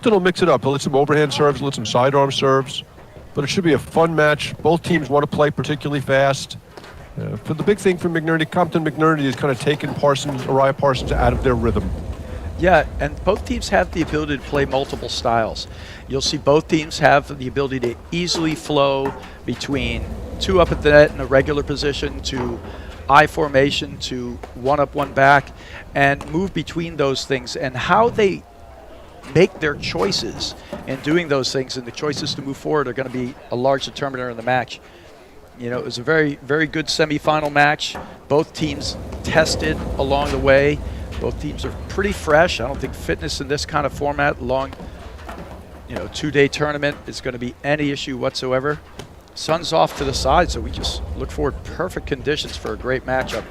will mix it up. He'll let some overhand serves, let some sidearm serves. But it should be a fun match. Both teams want to play particularly fast. But the big thing for McNerney, Compton-McNerney, is kind of taking Uriah Parsons out of their rhythm. Yeah, and both teams have the ability to play multiple styles. You'll see both teams have the ability to easily flow between two up at the net in a regular position to I formation to one up, one back, and move between those things. And how they make their choices in doing those things and the choices to move forward are going to be a large determiner in the match. You know, it was a very, very good semifinal match. Both teams tested along the way. Both teams are pretty fresh. I don't think fitness in this kind of format, long, two-day tournament, is going to be any issue whatsoever. Sun's off to the side, so we just look forward perfect conditions for a great matchup.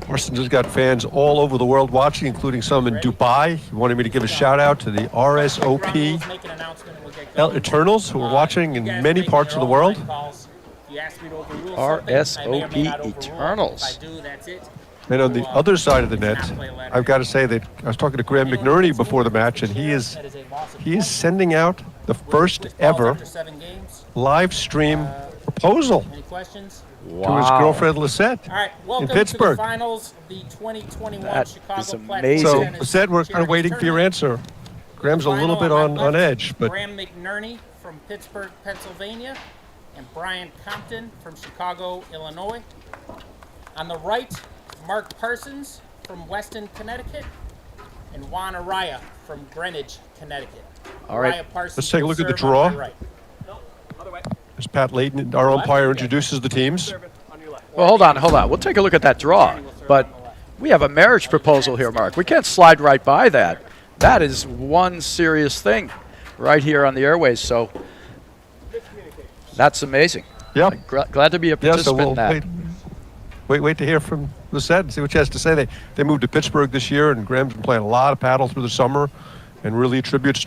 Parsons has got fans all over the world watching, including some in Dubai. He wanted me to give a shout out to the RSOP Eternals who are watching in many parts of the world. RSOP Eternals. And on the other side of the net, I've got to say that I was talking to Graham McNerney before the match, and he is sending out the first ever live stream proposal to his girlfriend Lisette in Pittsburgh. To the finals of the 2021 That Chicago is amazing. So Lisette, we're kind of waiting for your answer. Graham's a little bit on edge, but Graham McNerney from Pittsburgh, Pennsylvania, and Brian Compton from Chicago, Illinois. On the right, Mark Parsons from Weston, Connecticut, and Juan Araya from Greenwich, Connecticut. All right, let's take a look at the draw. As Pat Layton, our umpire, introduces the teams. Well, hold on. We'll take a look at that draw. But we have a marriage proposal here, Mark. We can't slide right by that. That is one serious thing right here on the airways. So that's amazing. Yeah. Glad to be a participant in that. Wait to hear from Lisette and see what she has to say. They moved to Pittsburgh this year, and Graham's been playing a lot of paddle through the summer and really attributes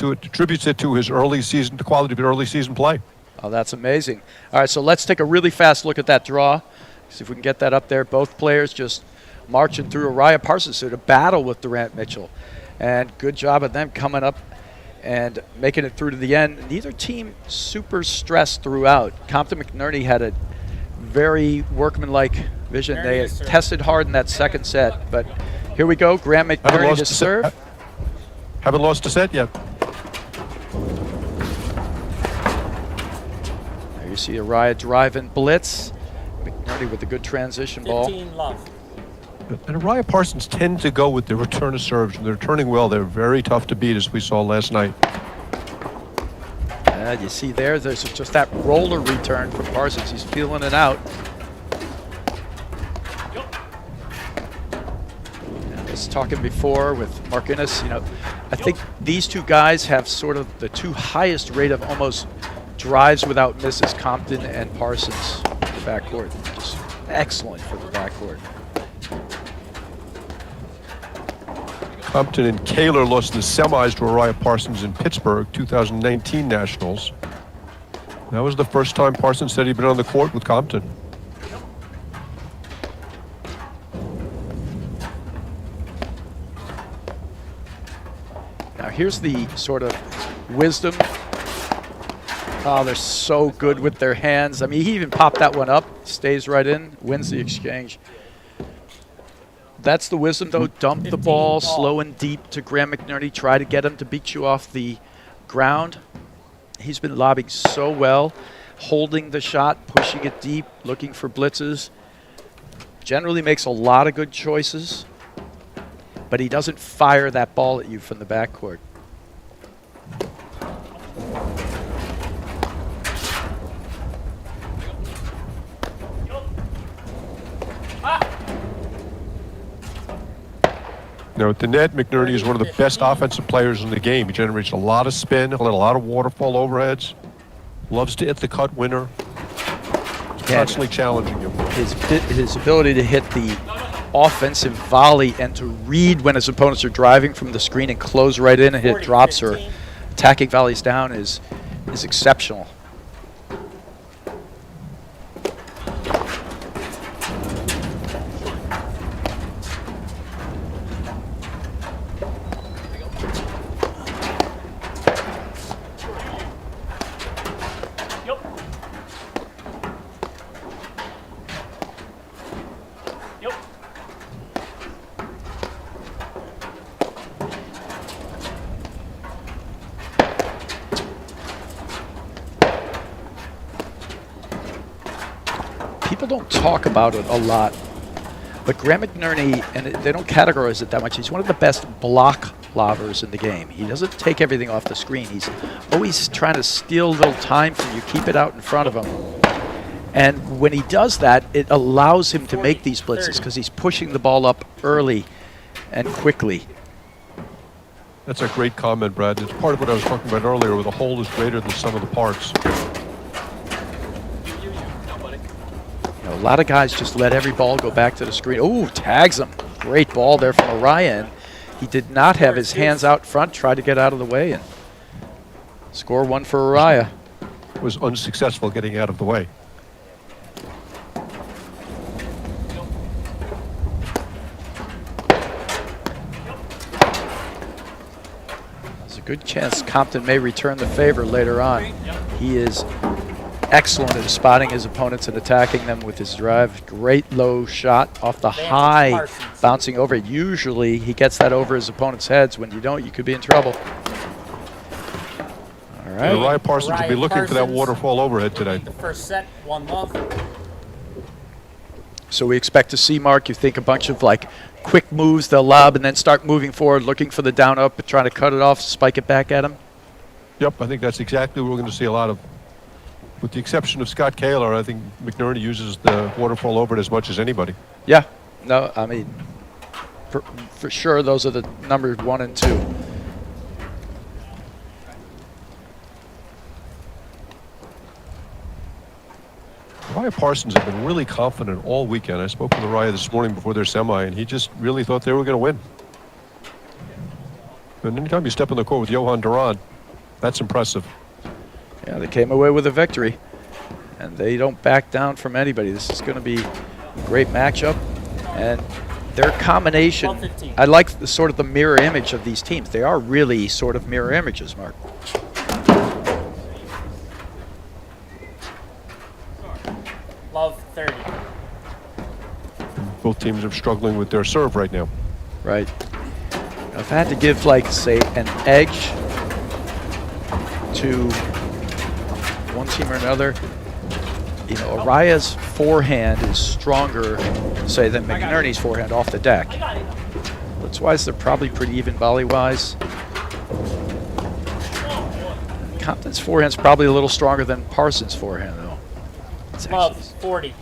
it to his early season, the quality of his early season play. Oh, that's amazing. All right, so let's take a really fast look at that draw. See if we can get that up there. Both players just marching through. Uriah Parsons to battle with Durant Mitchell. And good job of them coming up and making it through to the end. Neither team super stressed throughout. Compton-McNerney had a very workmanlike vision. They tested hard in that second set. But here we go. Graham McNerney to serve. Haven't lost a set yet. There you see Uriah driving blitz. McNerney with a good transition ball. 15 love. And Uriah Parsons tend to go with the return of serves. When they're returning well, they're very tough to beat, as we saw last night. You see there's just that roller return from Parsons. He's feeling it out. And I was talking before with Mark Innes, I think these two guys have sort of the two highest rate of almost drives without misses, Compton and Parsons in the backcourt. Just excellent for the backcourt. Compton and Kaler lost in the semis to Uriah Parsons in Pittsburgh, 2019 Nationals. That was the first time Parsons said he'd been on the court with Compton. Now here's the sort of wisdom. Oh, they're so good with their hands. I mean, he even popped that one up, stays right in, wins the exchange. That's the wisdom, though. Dump the ball slow and deep to Graham McNerney. Try to get him to beat you off the ground. He's been lobbing so well, holding the shot, pushing it deep, looking for blitzes. Generally makes a lot of good choices, but he doesn't fire that ball at you from the backcourt. Now, at the net, McNerney is one of the best offensive players in the game. He generates a lot of spin, a lot of waterfall overheads, loves to hit the cut winner. He's constantly challenging him. His ability to hit the offensive volley and to read when his opponents are driving from the screen and close right in and hit drops or attacking volleys down is exceptional. people don't talk about it a lot, but Graham McNerney, and they don't categorize it that much, he's one of the best block lobbers in the game. He doesn't take everything off the screen. He's always trying to steal a little time from you, keep it out in front of him. And when he does that, it allows him to make these blitzes because he's pushing the ball up early and quickly. That's a great comment, Brad. It's part of what I was talking about earlier, where the whole is greater than some of the parts. You know, a lot of guys just let every ball go back to the screen. Oh, tags him. Great ball there from Orion. He did not have his hands out front, tried to get out of the way, and score one for Uriah. Was unsuccessful getting out of the way. There's a good chance Compton may return the favor later on. He is excellent at spotting his opponents and attacking them with his drive. Great low shot off the high, bouncing over. Usually he gets that over his opponent's heads. When you don't, you could be in trouble. All right. Uriah Parsons will be looking for that waterfall overhead today. The first set, 1-love. So we expect to see, Mark, you think a bunch of like quick moves, they'll lob and then start moving forward, looking for the down up, trying to cut it off, spike it back at him? Yep, I think that's exactly what we're going to see a lot of. With the exception of Scott Kaler, I think McNerney uses the waterfall overhead as much as anybody. Yeah. No, I mean, for sure, those are the numbers 1 and 2. Uriah Parsons have been really confident all weekend. I spoke with Uriah this morning before their semi, and he just really thought they were going to win. And anytime you step on the court with Johan Duran, that's impressive. Yeah, they came away with a victory, and they don't back down from anybody. This is going to be a great matchup, and their combination, I like the sort of the mirror image of these teams. They are really sort of mirror images, Mark. Love 30. Both teams are struggling with their serve right now. Right. Now, if I had to give, like, say, an edge to one team or another, you know, Uriah's forehand is stronger, say, than McNerney's forehand off the deck. Blitz-wise, they're probably pretty even volley-wise. Compton's forehand's probably a little stronger than Parsons' forehand, though. Love 40.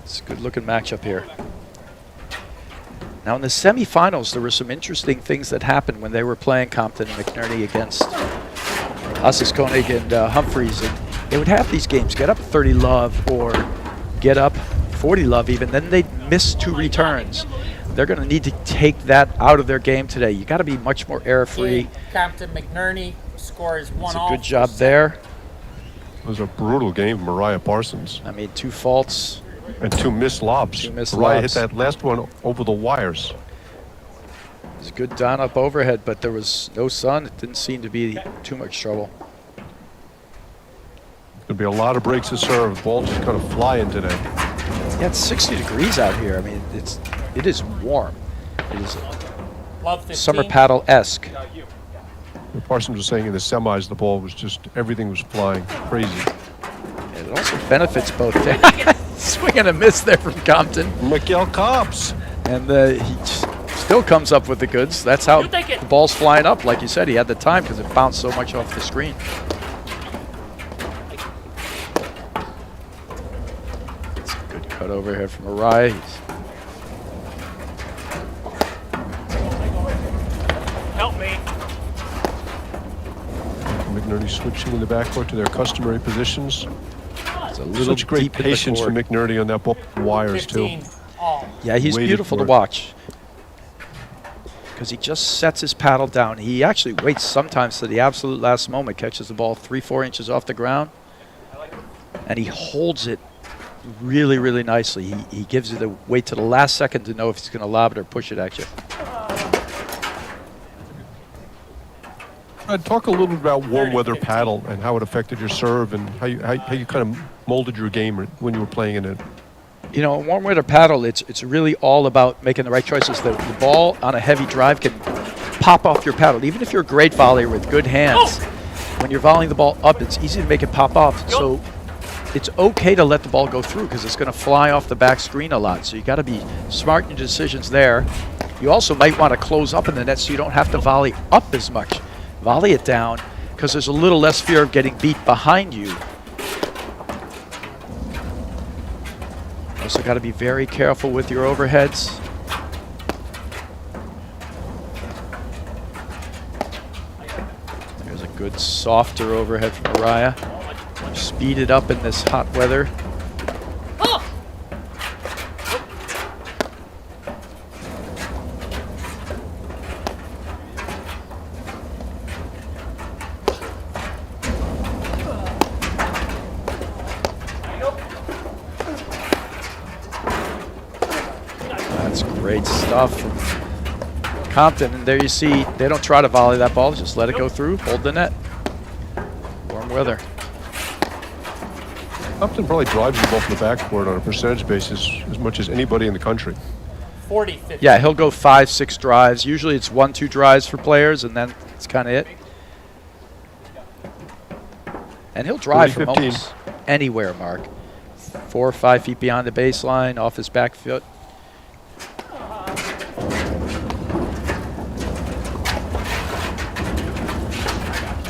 It's a good-looking matchup here. Now, in the semifinals, there were some interesting things that happened when they were playing Compton and McNerney against Koenig and Humphreys. And they would have these games, get up 30 love or get up 40 love even, then they'd miss 2 returns. They're going to need to take that out of their game today. You got to be much more error-free. Compton McNerney scores 1 It's all. a good job there. It was a brutal game from Uriah Parsons. I mean, 2 faults. And 2 missed lobs. 2 missed Uriah lobs. hit that last one over the wires. It was a good down up overhead, but there was no sun. It didn't seem to be too much trouble. There'll be a lot of breaks to serve. The ball just kind of flying today. Yeah, it's 60 degrees out here. I mean, it is warm. It is Love 15. summer paddle-esque. Parsons was saying in the semis, the ball was just, everything was flying crazy. It also benefits both. Swing and a miss there from Compton. Miguel Cobbs. And he still comes up with the goods. That's how the ball's flying up. Like you said, he had the time because it bounced so much off the screen. It's a good cut overhead from Uriah. Help me. McNerney switching in the backcourt to their customary positions. It's a little Such great deep in the patience from court. McNerney on that ball. Wires, too. 15 all. Yeah, he's Waited beautiful for to it. watch because he just sets his paddle down. He actually waits sometimes to the absolute last moment, catches the ball 3-4 inches off the ground, and he holds it really, really nicely. He gives you the wait to the last second to know if he's going to lob it or push it at you. Talk a little bit about warm weather paddle and how it affected your serve and how you kind of molded your game when you were playing in it. You know, warm weather paddle, it's really all about making the right choices. The ball on a heavy drive can pop off your paddle. Even if you're a great volleyer with good hands, when you're volleying the ball up, it's easy to make it pop off. So it's okay to let the ball go through because it's going to fly off the back screen a lot. So you got to be smart in your decisions there. You also might want to close up in the net so you don't have to volley up as much. Volley it down because there's a little less fear of getting beat behind you. Also got to be very careful with your overheads. There's a good softer overhead from Araya. Speed it up in this hot weather. That's great stuff from Compton. And there you see, they don't try to volley that ball, just let it go through, hold the net. Warm weather. Compton probably drives the ball from the backcourt on a percentage basis as much as anybody in the country. 40, 50. Yeah, he'll go 5, 6 drives. Usually it's 1, 2 drives for players, and then it's kind of it. And he'll drive 40, from 15. almost anywhere, Mark. 4 or 5 feet beyond the baseline, off his back foot.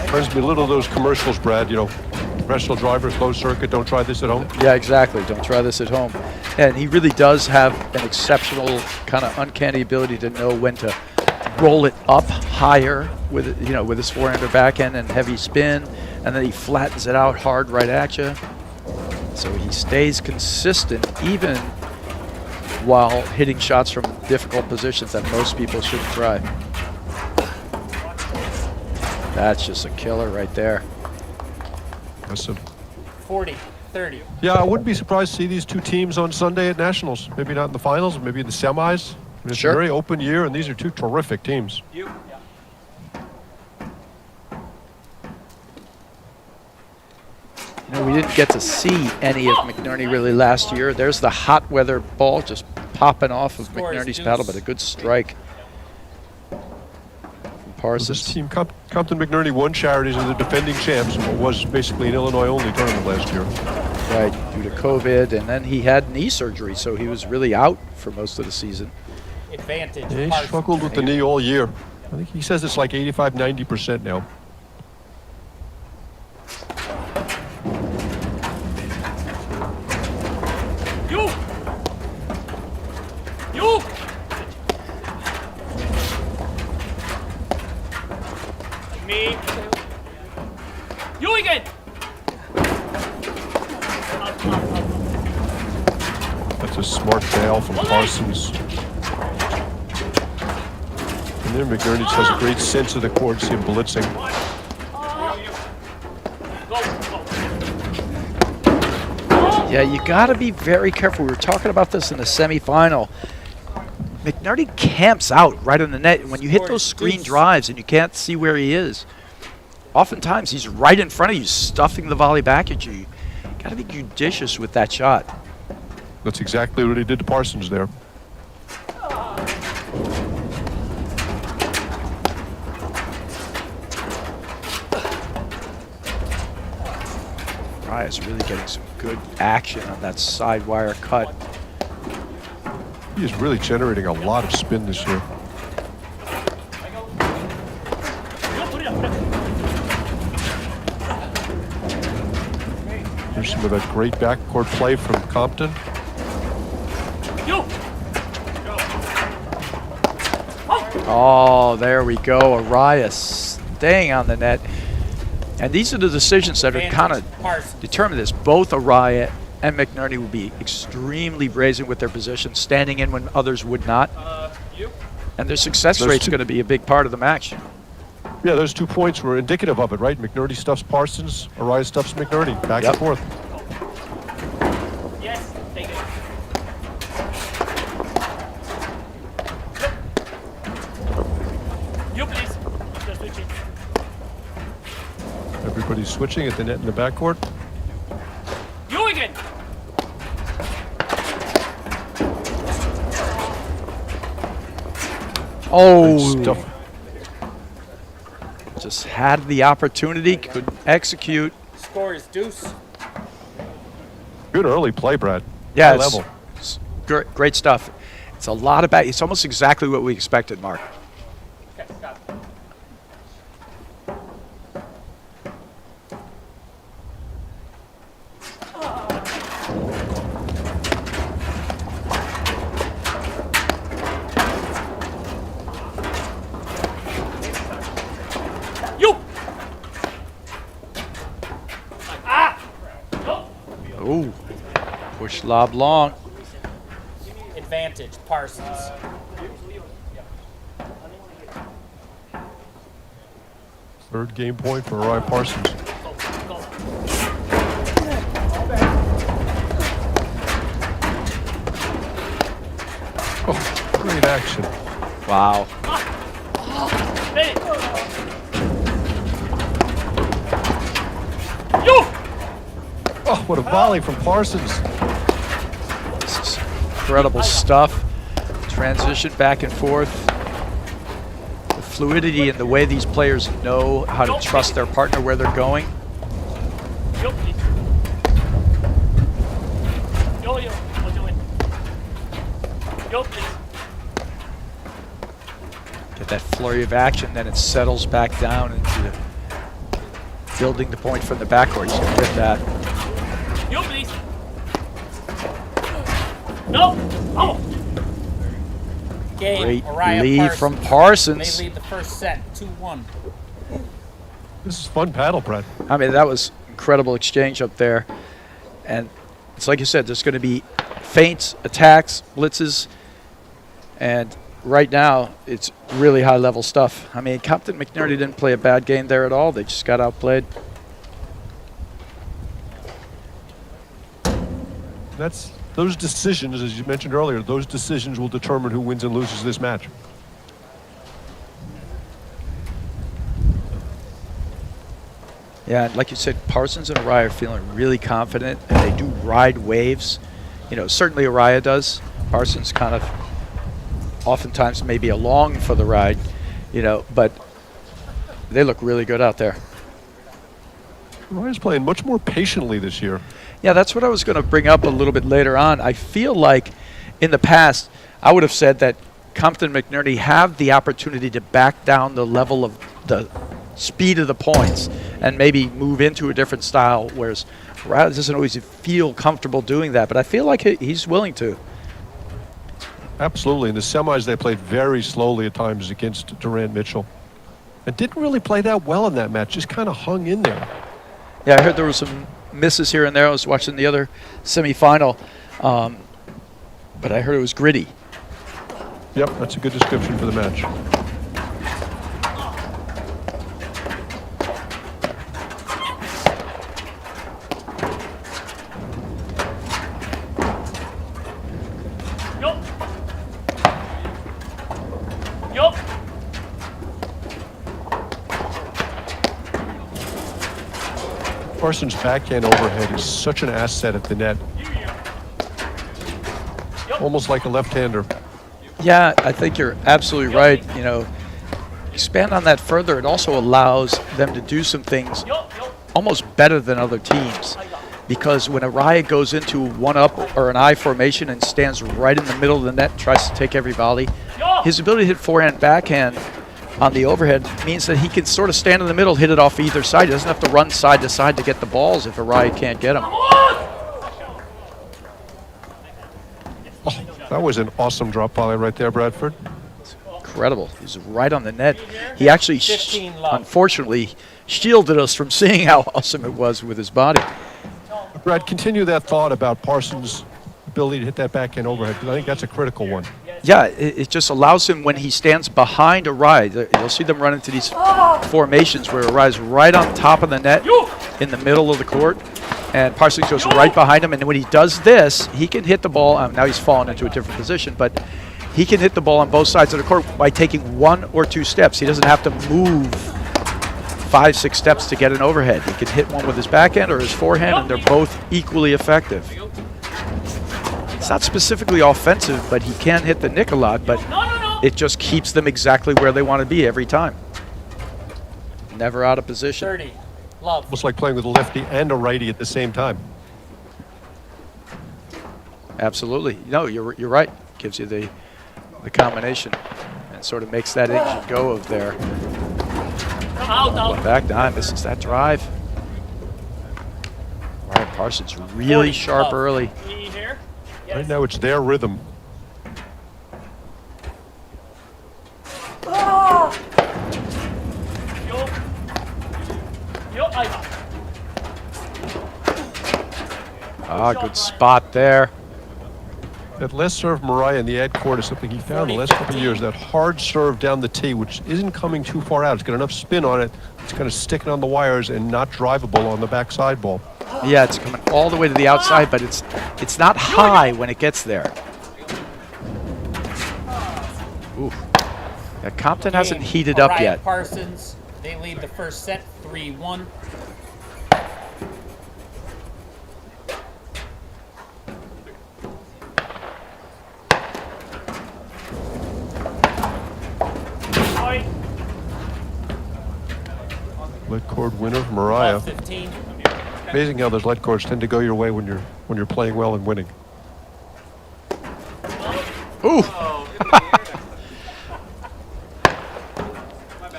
Reminds me a little of those commercials, Brad, you know, professional driver, closed circuit, don't try this at home. Yeah, exactly. Don't try this at home. And he really does have an exceptional kind of uncanny ability to know when to roll it up higher with, you know, with his forehander backhand and heavy spin, and then he flattens it out hard right at you. So he stays consistent even while hitting shots from difficult positions that most people shouldn't try. That's just a killer right there. Awesome. 40, 30. Yeah, I wouldn't be surprised to see these two teams on Sunday at Nationals. Maybe not in the finals, maybe in the semis. It's Sure. a very open year, and these are two terrific teams. You know, we didn't get to see any of McNerney really last year. There's the hot weather ball just popping off of Score is McNerney's deuce. paddle, but a good strike from This Parsons. team, Compton McNerney won Charities as the defending champs in what was basically an Illinois-only tournament last year. Right, due to COVID, and then he had knee surgery, so he was really out for most of the season. Advantage. Yeah, he Parsons. struggled with the knee all year. I think he says it's like 85, 90% now. You! Me. You again! That's a smart bail from Parsons. And then McNerney just has a great sense of the court, see him blitzing. Yeah, you got to be very careful. We were talking about this in the semifinal. McNerney camps out right on the net, and when you hit those screen drives and you can't see where he is, oftentimes he's right in front of you, stuffing the volley back at you. You got to be judicious with that shot. That's exactly what he did to Parsons there. Raya's really getting some good action on that side wire cut. He is really generating a lot of spin this year. Here's some of that great backcourt play from Compton. Oh, there we go. Araya staying on the net. And these are the decisions that are kind of determine this. Both Araya and McNerney will be extremely brazen with their position, standing in when others would not. And their success rate's going to be a big part of the match. Yeah, those 2 points were indicative of it, right? McNerney stuffs Parsons, Araya stuffs McNerney, back and forth. Yes, take it. You please. Just switch it. Everybody's switching at the net in the backcourt. You again. Oh, Stuff. just had the opportunity, couldn't execute. Score is deuce. Good early play, Brad. Yeah, High it's, level. it's great stuff. It's a lot of back. It's almost exactly what we expected, Mark. Okay, got it. You. Ooh, push lob long. Advantage, Parsons. Third game point for Ryan Parsons. Oh, great action. Wow. Oh, what a volley from Parsons. This is incredible stuff. Transition back and forth. The fluidity and the way these players know how to trust their partner where they're going. Get that flurry of action, then it settles back down into building the point from the backcourt. He's going to get that. Game, Great Uriah lead Parsons. from Parsons. They lead the first set, 2-1. This is fun paddle, Brad. I mean, that was incredible exchange up there. And it's like you said, there's going to be feints, attacks, blitzes, and right now it's really high-level stuff. I mean, Compton McNerney didn't play a bad game there at all. They just got outplayed. That's those decisions, as you mentioned earlier, those decisions will determine who wins and loses this match. Yeah, and like you said, Parsons and Uriah are feeling really confident, and they do ride waves. You know, certainly Uriah does. Parsons kind of oftentimes maybe along for the ride, you know, but they look really good out there. Uriah's playing much more patiently this year. Yeah, that's what I was going to bring up a little bit later on. I feel like in the past, I would have said that Compton McNerney have the opportunity to back down the level of the speed of the points and maybe move into a different style, whereas Riley doesn't always feel comfortable doing that, but I feel like he's willing to. Absolutely. In the semis, they played very slowly at times against Durant Mitchell. And didn't really play that well in that match, just kind of hung in there. Yeah, I heard there were some misses here and there. I was watching the other semifinal, but I heard it was gritty. Yep, that's a good description for the match. Parsons' backhand overhead is such an asset at the net. Almost like a left-hander. Yeah, I think you're absolutely right. You know, expand on that further. It also allows them to do some things almost better than other teams. Because when Uriah goes into one-up or an I formation and stands right in the middle of the net and tries to take every volley, his ability to hit forehand, backhand on the overhead means that he can sort of stand in the middle, hit it off either side. He doesn't have to run side to side to get the balls if Uriah can't get them. Oh, that was an awesome drop volley right there, Bradford. Incredible. He's right on the net. He actually, 15 love. unfortunately, shielded us from seeing how awesome it was with his body. Brad, continue that thought about Parsons' ability to hit that backhand overhead, because I think that's a critical one. Yeah, it just allows him, when he stands behind Uriah, you'll see them run into these formations where Uriah's right on top of the net in the middle of the court, and Parsons goes right behind him, and when he does this, he can hit the ball. Now he's fallen into a different position, but he can hit the ball on both sides of the court by taking 1 or 2 steps. He doesn't have to move 5, 6 steps to get an overhead. He can hit one with his backhand or his forehand, and they're both equally effective. It's not specifically offensive, but he can hit the nick a lot, but it just keeps them exactly where they want to be every time. Never out of position. 30. Love. Almost like playing with a lefty and a righty at the same time. Absolutely. No, you're right. Gives you the combination and sort of makes that engine go of there. Going back now, misses that drive. Ryan Parsons really sharp early. Right now it's their rhythm. Good spot there. That last serve, Mariah, in the ad court is something he found in the last couple of years. That hard serve down the tee, which isn't coming too far out. It's got enough spin on it. It's kind of sticking on the wires and not drivable on the backside ball. Yeah, it's coming all the way to the outside, but it's not high when it gets there. Ooh. Yeah, Compton hasn't heated up yet. Parsons, they lead the first set 3-1. Lead cord winner, Mariah. 15. Amazing how those lead cords tend to go your way when you're playing well and winning. Ooh.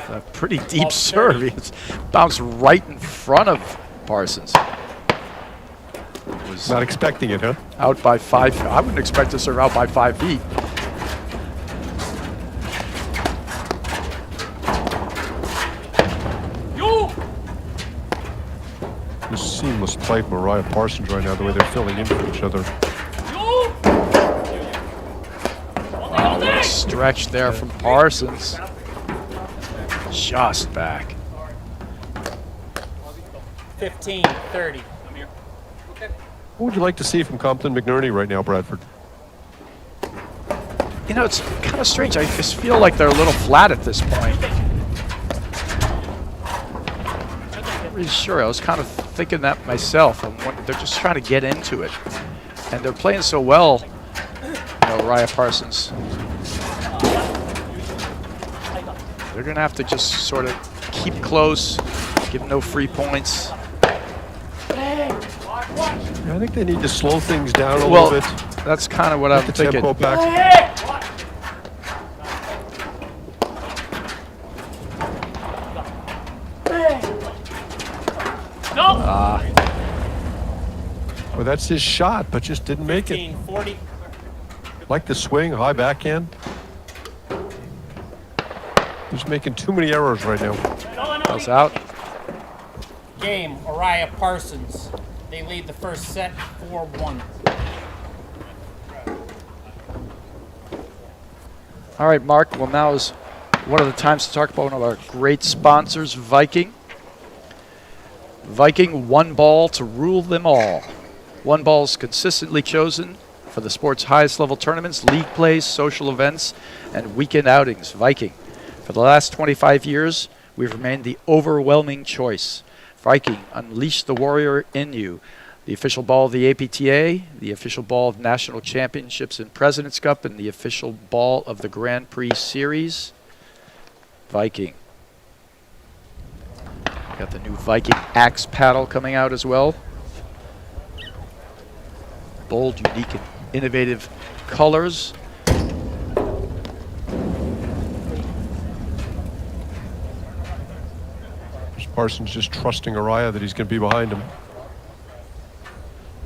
A pretty deep serve. It's bounced right in front of Parsons. Was Not expecting it, huh? out by 5. I wouldn't expect to serve out by 5 feet. This seamless play from Mariah Parsons right now, the way they're filling in for each other. Wow, little stretch there from Parsons. Just back. 15-30. What would you like to see from Compton McNerney right now, Bradford? You know, it's kind of strange. I just feel like they're a little flat at this point. Not really sure. I was kind of thinking that myself. They're just trying to get into it. And they're playing so well, you know, Raya Parsons. They're going to have to just sort of keep close, give no free points. Yeah, I think they need to slow things down a Well, little bit. that's kind of what I'm The thinking. tempo back. Well, that's his shot, but just didn't make it. 15-40. Like the swing, high backhand. He's making too many errors right now. Ball's out. Game, Raya Parsons. They lead the first set 4-1. All right, Mark. Well, now is one of the times to talk about one of our great sponsors, Viking. Viking, one ball to rule them all. One ball is consistently chosen for the sport's highest level tournaments, league plays, social events, and weekend outings. Viking. For the last 25 years, we've remained the overwhelming choice. Viking, unleash the warrior in you. The official ball of the APTA, the official ball of National Championships and President's Cup, and the official ball of the Grand Prix Series. Viking. Got the new Viking Axe paddle coming out as well. Bold, unique, and innovative colors. Parsons just trusting Araya that he's going to be behind him.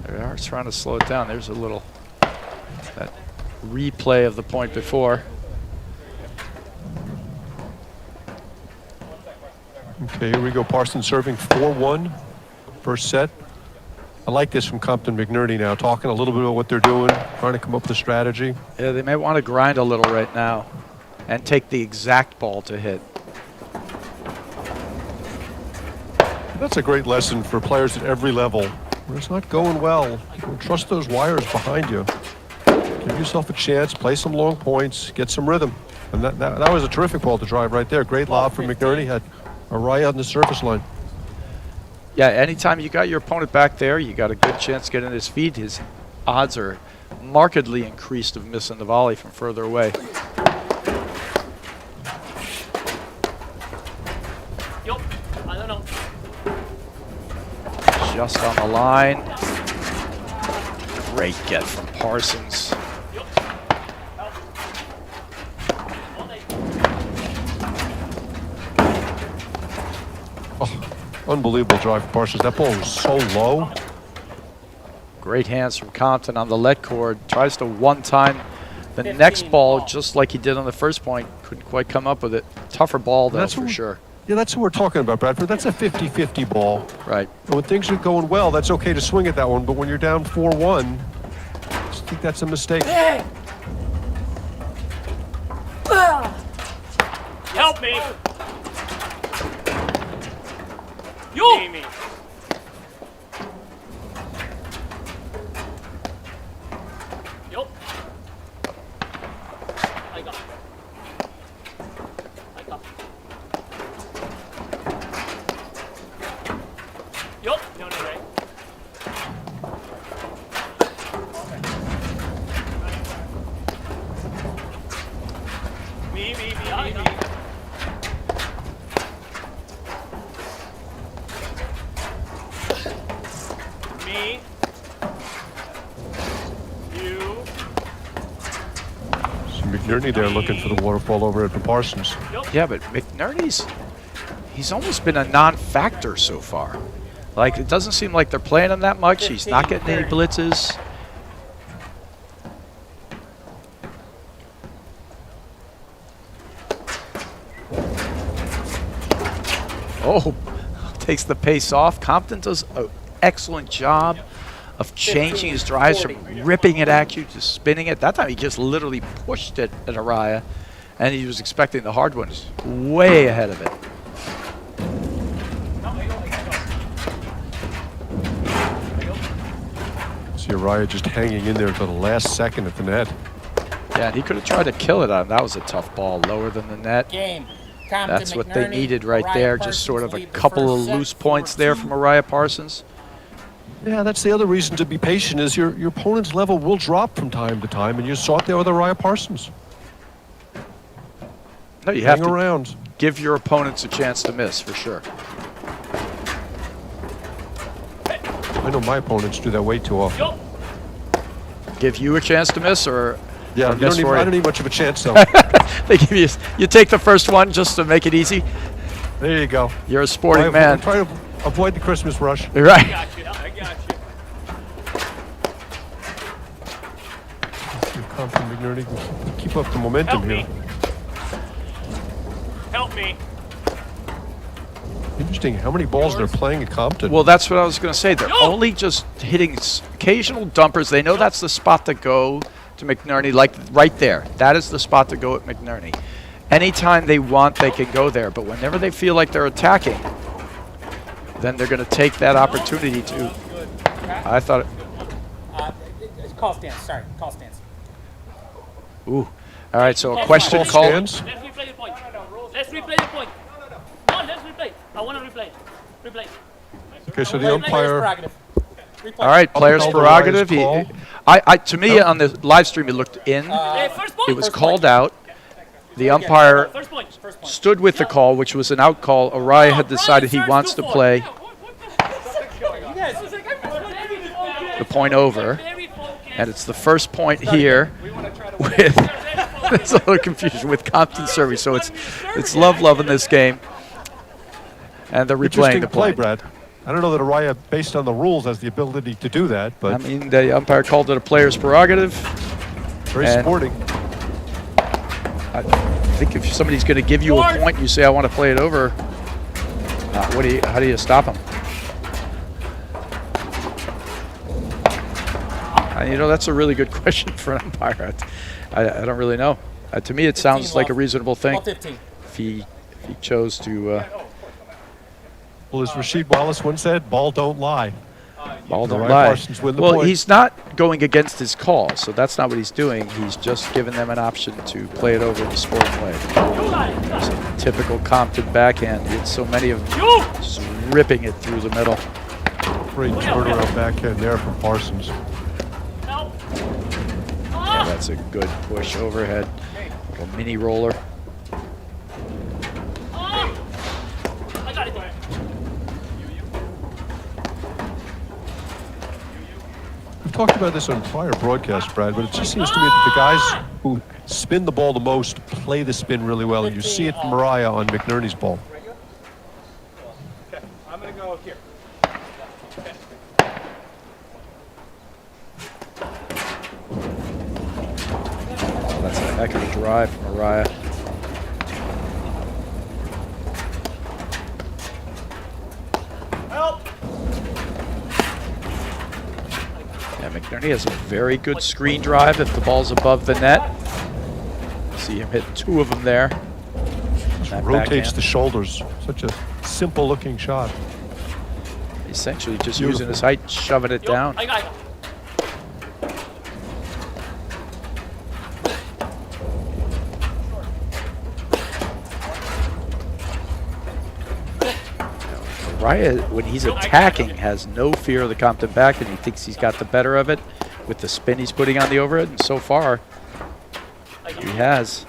They are trying to slow it down. There's a little that replay of the point before. Okay, here we go. Parsons serving 4-1, first set. I like this from Compton McNerney now, talking a little bit about what they're doing, trying to come up with a strategy. Yeah, they may want to grind a little right now and take the exact ball to hit. That's a great lesson for players at every level. When it's not going well, trust those wires behind you. Give yourself a chance, play some long points, get some rhythm. And that was a terrific ball to drive right there. Great lob from McNerney, had Araya on the surface line. Yeah, anytime you got your opponent back there, you got a good chance getting his feet. His odds are markedly increased of missing the volley from further away. I don't know. Just on the line. Great get from Parsons. Oh, unbelievable drive from Parsons. That ball was so low. Great hands from Compton on the let cord. Tries to one-time the next ball just like he did on the first point. Couldn't quite come up with it. Tougher ball, though, for sure. Yeah, that's what we're talking about, Bradford. That's a 50-50 ball. Right. And when things are going well, that's okay to swing at that one. But when you're down 4-1, I think that's a mistake. Help me! You! Me. Yup. I got it. I got it. Yup. No, right. Me. Me. You. So McNerney there looking for the waterfall over at Parsons. Yeah, but McNerney's, he's almost been a non-factor so far. Like, it doesn't seem like they're playing him that much. He's not getting any blitzes. Oh, takes the pace off. Compton does an excellent job of changing his drives from ripping it at you to spinning it. That time he just literally pushed it at Araya, and he was expecting the hard ones. Way ahead of it. See Araya just hanging in there until the last second at the net. Yeah, and he could have tried to kill it on him. That was a tough ball, lower than the net. Game. Compton, That's what they McNerney, needed right Araya there. Parsons Just sort of a lead the couple of first set, loose points there 4-2. from Araya Parsons. Yeah, that's the other reason to be patient is your opponent's level will drop from time to time, and you saw it there with Araya Parsons. No, you have Hang to around. give your opponents a chance to miss, for sure. I know my opponents do that way too often. Yup. Give you a chance to miss, or Yeah, or miss for I you? don't need much of a chance though. They give you take the first one just to make it easy. There you go. You're a sporting I man. try to avoid the Christmas rush. You're right. I got you. See if Compton McNerney can keep up the momentum Help me. here. Help me. Interesting how many balls they're playing at Compton. Well, that's what I was going to say. They're Yo! only just hitting occasional dumpers. They know that's the spot to go to McNerney, like right there. That is the spot to go at McNerney. Anytime they want, they can go there. But whenever they feel like they're attacking, then they're going to take that opportunity to. I thought. Call stance. Sorry, call stance. Ooh. All right. So a question Call called. stands. Let's replay the point. Let's replay the point. No, let's replay. I want to replay. Replay. Okay, so the Player's umpire. prerogative. Replay. All right, player's Call the prerogative. Lions To me, on the live stream, it looked in. Hey, first point. It was First called point. out. The umpire First point. First point. stood with the call, which was an out call. Araya had decided he wants to play You guys, the point over, and it's the first point here with there's a little confusion with Compton serving. So it's love in this game, and they're replaying Interesting the play, play. Brad. I don't know that Araya, based on the rules, has the ability to do that, I but mean, the umpire called it a player's prerogative. very and- sporting. I think if somebody's going to give you a point, you say, "I want to play it over." How do you stop them? That's a really good question for an umpire. I don't really know. To me, it sounds like a reasonable thing. Ball 15. If he chose to Well, as Rasheed Wallace once said, ball don't lie. ball don't Araya lie. Parsons win the Well, point. he's not going against his call, so that's not what he's doing. He's just giving them an option to play it over in a sporting way. Typical Compton backhand. He had so many of them just ripping it through the middle. Great turnaround backhand there from Parsons. Help. Yeah, that's a good push overhead. Like a mini roller. I got it. We've talked about this on prior broadcasts, Brad, but it just seems to me that the guys who spin the ball the most play the spin really well, and you see it from Mariah on McNerney's ball. Okay, I'm going to go here. That's a heck of a drive from Mariah. Help! Yeah, McNerney has a very good screen drive if the ball's above the net. See him hit 2 of them there. That Rotates backhand. the shoulders. Such a simple-looking shot. Essentially just Beautiful. using his height, shoving it down. I got it. Mariah, when he's attacking, has no fear of the Compton back, and he thinks he's got the better of it with the spin he's putting on the overhead, and so far, he has.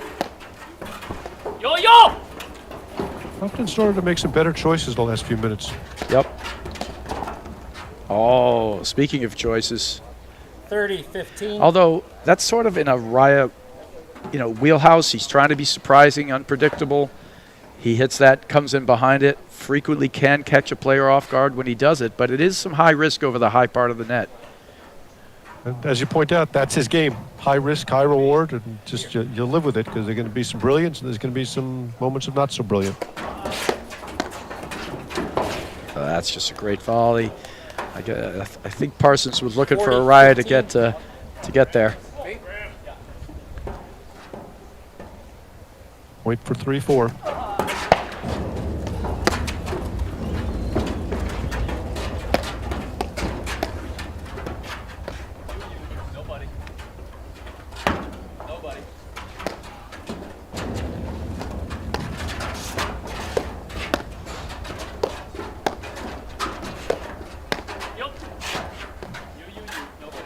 Yo, yo! Compton started to make some better choices the last few minutes. Yep. Oh, speaking of choices, 30-15. although that's sort of in a Raya, wheelhouse. He's trying to be surprising, unpredictable. He hits that, comes in behind it, frequently can catch a player off guard when he does it, but it is some high risk over the high part of the net. And as you point out, that's his game. High risk, high reward, and just you'll live with it because there's going to be some brilliance and there's going to be some moments of not so brilliant. That's just a great volley. I think Parsons was looking for a Raya to get there. Point for 3-4. Yup. You, nobody.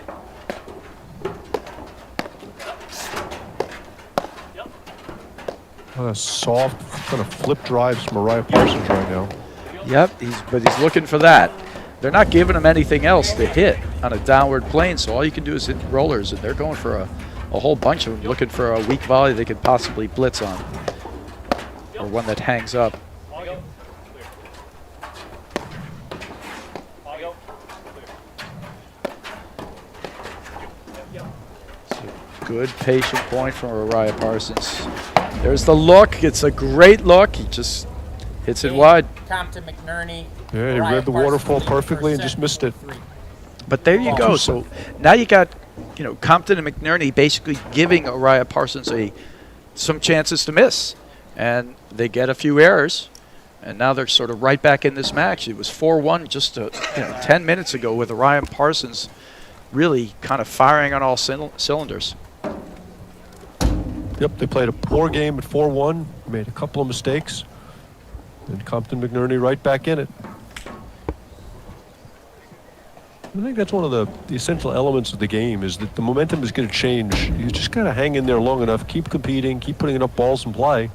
Yep. A soft kind of flip drives from Mariah Parsons right now. Yep, but he's looking for that. They're not giving him anything else to hit on a downward plane, so all you can do is hit rollers, and they're going for a whole bunch of them, looking for a weak volley they could possibly blitz on, or one that hangs up. Good patient point from Mariah Parsons. There's the look. It's a great look. He just hits it wide. Compton McNerney. Yeah, he read the waterfall perfectly and just missed it. But there you go. So now you got, Compton and McNerney basically giving Mariah Parsons some chances to miss, and they get a few errors, and now they're sort of right back in this match. It was 4-1 just 10 minutes ago with Mariah Parsons really kind of firing on all cylinders. Yep, they played a poor game at 4-1, made a couple of mistakes, and Compton McNerney right back in it. I think that's one of the essential elements of the game is that the momentum is going to change. You just got to hang in there long enough, keep competing, keep putting enough balls in play,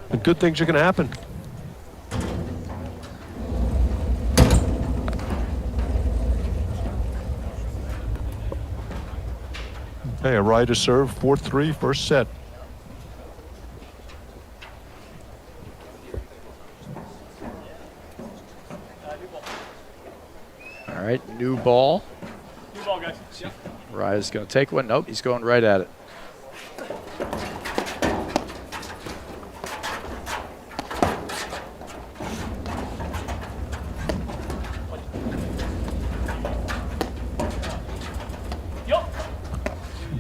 and good things are going to happen. Okay, a Ryder serve, 4-3, first set. All right, new ball. New ball, guys. Yep. Raya's going to take one. Nope, he's going right at it.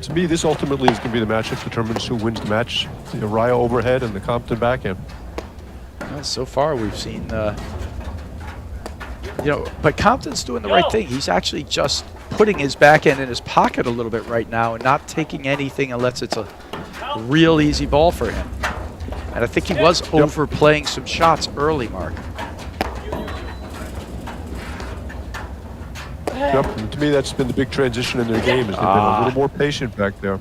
To me, this ultimately is going to be the match that determines who wins the match. The Raya overhead and the Compton backhand. Well, so far we've seen, but Compton's doing the right thing. He's actually just putting his backhand in his pocket a little bit right now and not taking anything unless it's a real easy ball for him. And I think he was overplaying some shots early, Mark. Yep, and to me that's been the big transition in their game is they've been a little more patient back there.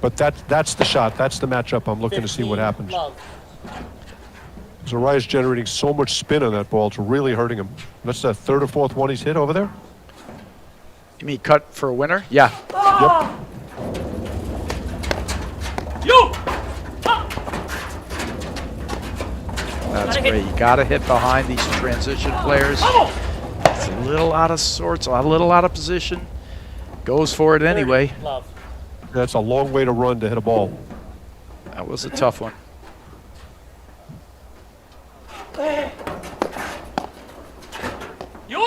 But that's the shot, that's the matchup I'm looking to see what happens. Zaraya's generating so much spin on that ball, it's really hurting him. That's the third or fourth one he's hit over there. You mean cut for a winner? Yeah. Yep. You! That's great. You got to hit behind these transition players. It's a little out of sorts, a little out of position. Goes for it anyway. Love. That's a long way to run to hit a ball. That was a tough one. You!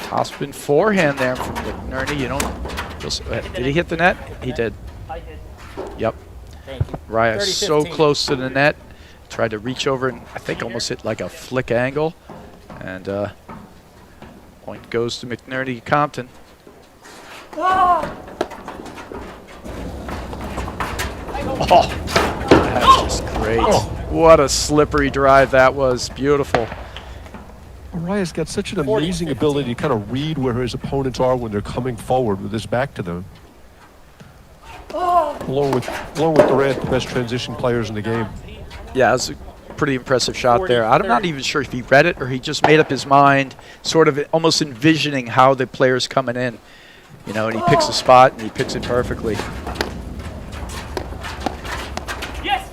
Topspin forehand there from McNerney. You don't. Did he hit the net? He did. I did. Yep. Thank you. Raya so 30-15. close to the net. Tried to reach over and I think almost hit like a flick angle. And point goes to McNerney Compton. Oh, that's just great. What a slippery drive that was. Beautiful. Raya's got such an 40, amazing 15. ability to kind of read where his opponents are when they're coming forward with his back to them. Along with Durant, the best transition players in the game. Yeah, it was a pretty impressive shot there. I'm not even sure if he read it or he just made up his mind, sort of almost envisioning how the player's coming in. You know, and he picks a spot and he picks it perfectly. Yes!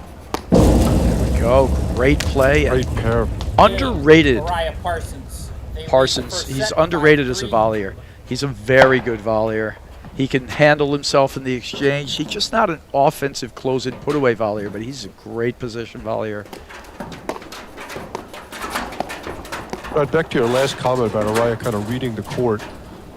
Go, great play. And Great pair. underrated Mariah Parsons. They lead the Parsons. first He's set by underrated as a 3. volleyer. He's a very good volleyer. He can handle himself in the exchange. He's just not an offensive close-in put-away volleyer, but he's a great position volleyer. Right, back to your last comment about Araya kind of reading the court.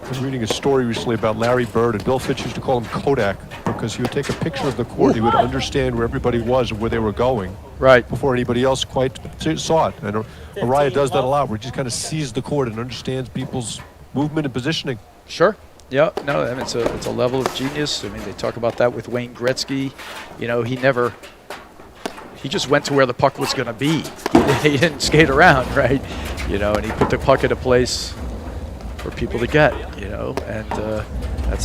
I was reading a story recently about Larry Bird, and Bill Fitch used to call him Kodak because he would take a picture of the court. He would understand where everybody was and where they were going Right. before anybody else quite saw it. And Araya does that a lot, where he just kind of sees the court and understands people's movement and positioning. Sure. Yeah. No, I mean, it's a level of genius. I mean, they talk about that with Wayne Gretzky. You know, he just went to where the puck was going to be. He didn't skate around, right? You know, and he put the puck in a place for people to get, you know, and that's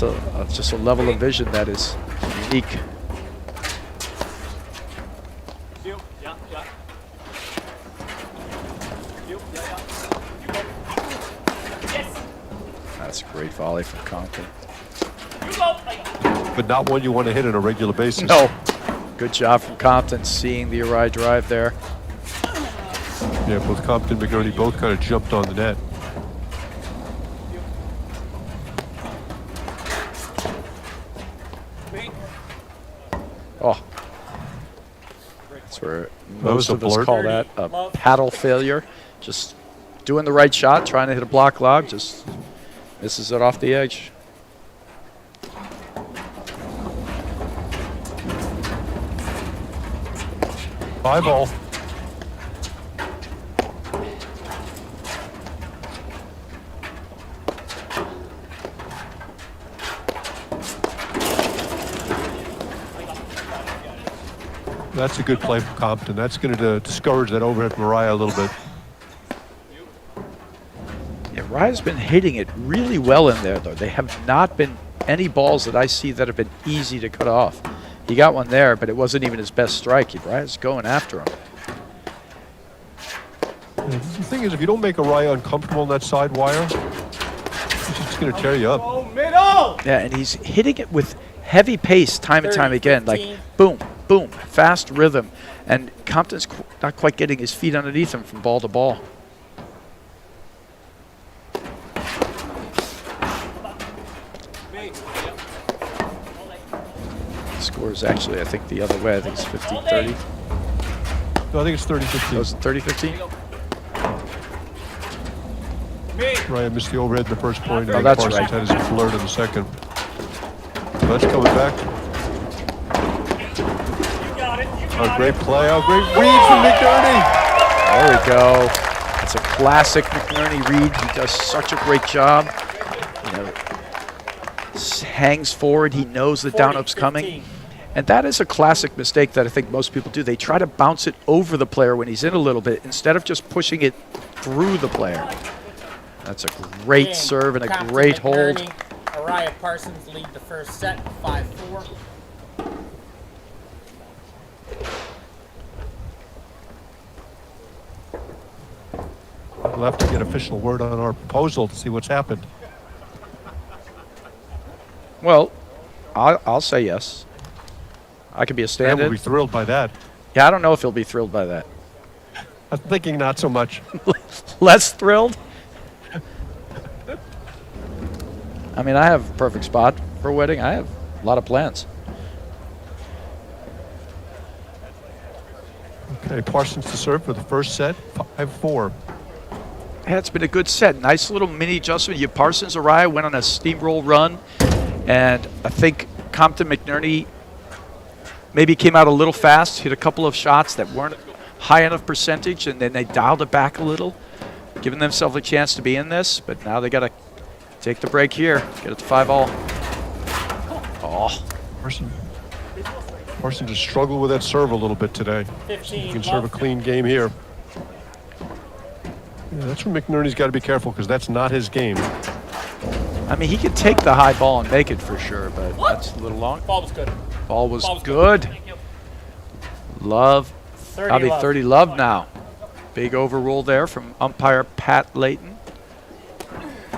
just a level of vision that is unique. You, yeah. You, yeah. You go. Yes! That's a great volley from Compton. You go! But not one you want to hit on a regular basis. No. Good job from Compton seeing the Arai drive there. Yeah, both Compton and McNerney both kind of jumped on the net. Oh. That's where was most a of us blurt. call that a paddle failure. Just doing the right shot, trying to hit a block lob, just misses it off the edge. Bye ball. That's a good play from Compton. That's going to discourage that overhead Mariah a little bit. Yeah, Raya's been hitting it really well in there, though. They have not been any balls that I see that have been easy to cut off. He got one there, but it wasn't even his best strike. Raya's going after him. The thing is, if you don't make Araya uncomfortable on that side wire, he's just going to tear you up. Yeah, and he's hitting it with heavy pace time and time 30, again. Like, 15. boom, boom, fast rhythm. And Compton's not quite getting his feet underneath him from ball to ball. Score is actually, I think, the other way. I think it's 15-30. No, I think it's 30-15. Was it 30-15? Araya missed the overhead in the first point. Oh, and that's Parsons right. had his flirt in the second. So that's coming back. Oh, great play. Oh, great read from McNerney. There we go. It's a classic McNerney read. He does such a great job. You know, hangs forward. He knows the down up's coming. And that is a classic mistake that I think most people do. They try to bounce it over the player when he's in a little bit instead of just pushing it through the player. That's a great Game. serve and a Compton, great hold. McNerney, Araya Parsons lead the first set 5-4. We'll have to get official word on our proposal to see what's happened. Well, I'll say yes. I could be a Dan will stand-in. be thrilled by that. Yeah, I don't know if he'll be thrilled by that. I'm thinking not so much. Less thrilled? I mean, I have a perfect spot for a wedding. I have a lot of plans. Okay, Parsons to serve for the first set, 5-4. Yeah, it's been a good set. Nice little mini adjustment. You Parsons Araya went on a steamroll run, and I think Compton McNerney maybe came out a little fast, hit a couple of shots that weren't high enough percentage, and then they dialed it back a little, giving themselves a chance to be in this. But now they got to take the break here, get it to 5-all. Oh, Parsons just struggled with that serve a little bit today. 15. You can serve a clean game here. Yeah, that's where McNerney's got to be careful because that's not his game. I mean, he could take the high ball and make it for sure, but that's a little long. Ball was good. Ball was Ball was good. Thank you. Love. 30 I'll be love. 30 love now. Big overrule there from umpire Pat Layton.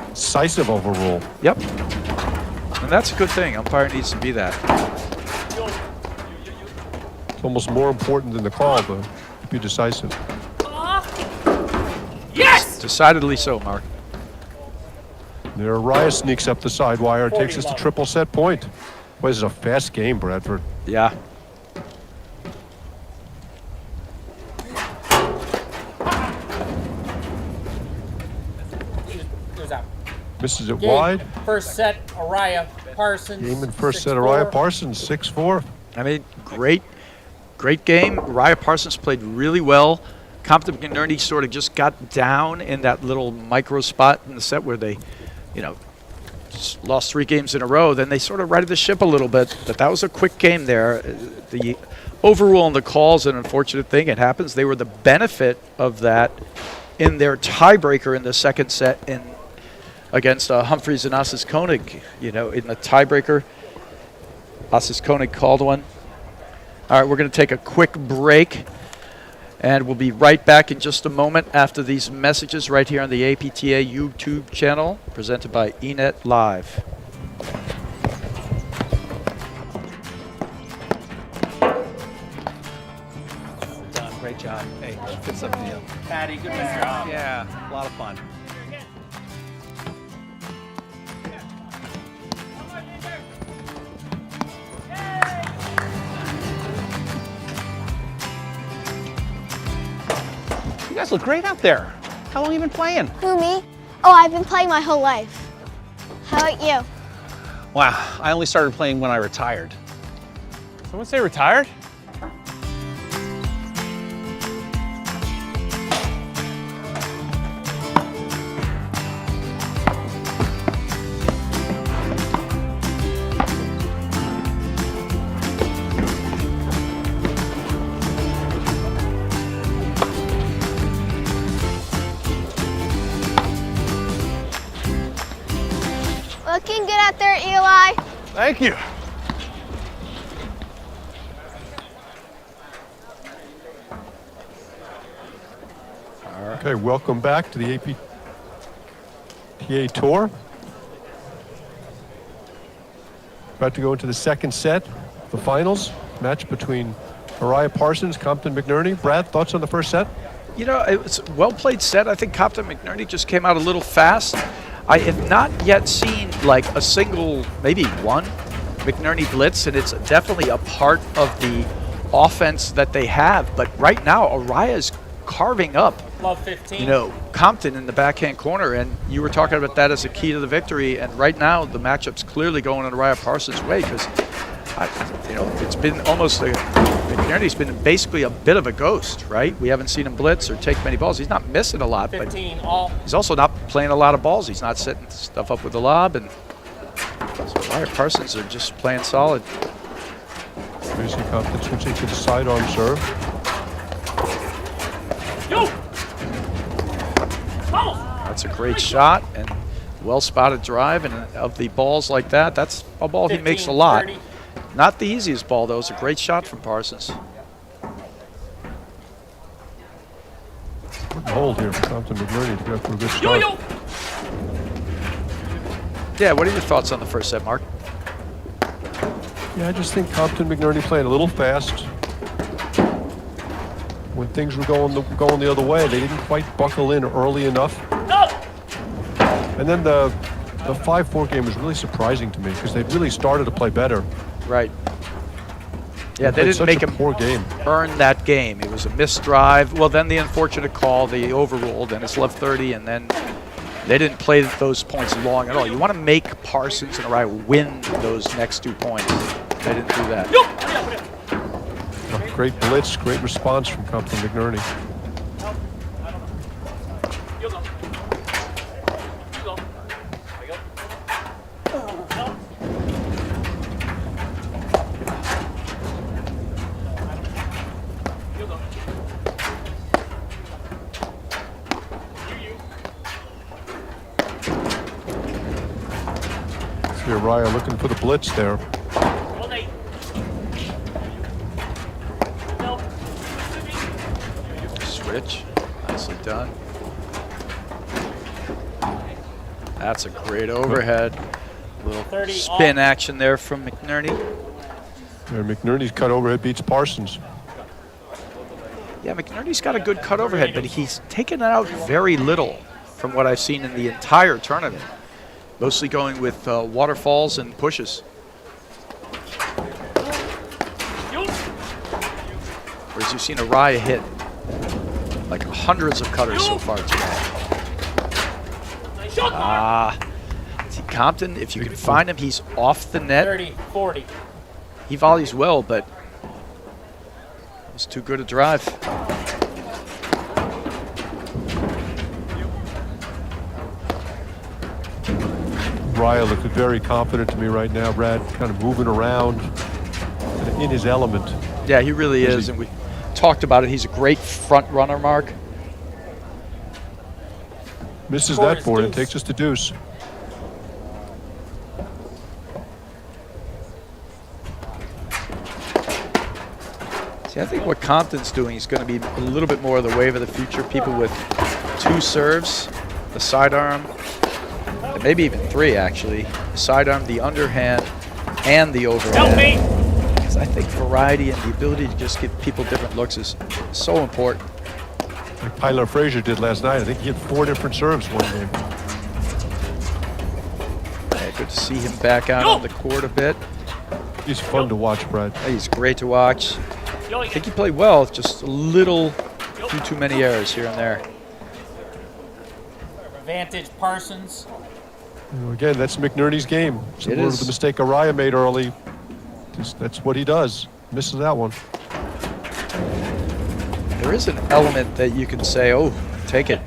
Decisive overrule. Yep. And that's a good thing. Umpire needs to be that. It's almost more important than the call to be decisive. Yes! Decidedly so, Mark. There, Araya sneaks up the side wire and 40 takes us to love. triple set point. Boy, this is a fast game, Bradford. Yeah. It was out. Misses it Game. wide. First set, Araya Parsons. Game in first set, 6-4. Araya Parsons, 6-4. I mean, great game. Raya Parsons played really well. Compton McNerney sort of just got down in that little micro spot in the set where they, just lost 3 games in a row. Then they sort of righted the ship a little bit, but that was a quick game there. The overrule on the call is an unfortunate thing. It happens. They were the benefit of that in their tiebreaker in the second set against Humphreys and Assis Koenig. In the tiebreaker, Assis Koenig called one. All right, we're going to take a quick break, and we'll be right back in just a moment after these messages right here on the APTA YouTube channel, presented by eNet Live. Done. Great job. Hey, good stuff to you. Patty, good job. Yeah, a lot of fun. You guys look great out there. How long have you been playing? Who, me? Oh, I've been playing my whole life. How about you? Wow, I only started playing when I retired. Someone say retired? Looking good out there, Eli. Thank you. Okay, welcome back to the APTA Tour. About to go into the second set, the finals, match between Araya Parsons, Compton McNerney. Brad, thoughts on the first set? It was a well-played set. I think Compton McNerney just came out a little fast. I have not yet seen like a single, maybe one, McNerney blitz, and it's definitely a part of the offense that they have. But right now, Araya's carving up, Love 15. Compton in the backhand corner, and you were talking about that as a key to the victory. And right now, the matchup's clearly going in Araya Parsons' way because, it's been almost McNerney's been basically a bit of a ghost, right? We haven't seen him blitz or take many balls. He's not missing a lot, but 15 all. he's also not playing a lot of balls. He's not setting stuff up with the lob, and so Araya Parsons are just playing solid. Tracy Compton switching to the sidearm serve. Yo! Vamos! That's a great shot and well-spotted drive, and of the balls like that, that's a ball he makes a 15, lot. 30. Not the easiest ball, though. It's a great shot from Parsons. Good hold here for Compton McNerney to go for a good Yo, start. yo! Yeah, what are your thoughts on the first set, Mark? Yeah, I just think Compton McNerney played a little fast. When things were going the other way, they didn't quite buckle in early enough. No! And then the 5-4 game was really surprising to me because they really started to play better. Right. Yeah, they didn't make him poor game. earn that game. It was a missed drive. Well, then the unfortunate call, they overruled, and it's left 30, and then they didn't play those points long at all. You want to make Parsons and Araya win those next 2 points. They didn't do that. Great blitz, great response from Compton McNerney. You go. You go. There you go. You go. See Araya looking for the blitz there. All day. No. Switch. Nicely done. That's a great overhead. Little 30 spin off. action there from McNerney. Yeah, McNerney's cut overhead beats Parsons. Yeah, McNerney's got a good cut overhead, but he's taken it out very little from what I've seen in the entire tournament. Mostly going with waterfalls and pushes. Whereas you've seen Araya hit like hundreds of cutters so far today. Nice shot, Mark. See, Compton, if you can find him, he's off the net. 30, 40. He volleys well, but it was too good a drive. Araya looked very confident to me right now, Brad. Kind of moving around in his element. Yeah, he really is, and we talked about it. He's a great front runner, Mark. Misses that board and takes us to deuce. See, I think what Compton's doing is going to be a little bit more of the wave of the future. People with 2 serves, the sidearm, and maybe even 3 actually. The sidearm, the underhand, and the overhand. Help me. Because I think variety and the ability to just give people different looks is so important. Like Tyler Frazier did last night. I think he had 4 different serves one game. Yeah, good to see him back out on the court a bit. He's fun to watch, Brad. He's great to watch. I think he played well, just a few too many errors here and there. Advantage Parsons. You know, again, that's McNerney's game. Similar to is. the mistake Araya made early. That's what he does. Misses that one. There is an element that you can say, oh, take it.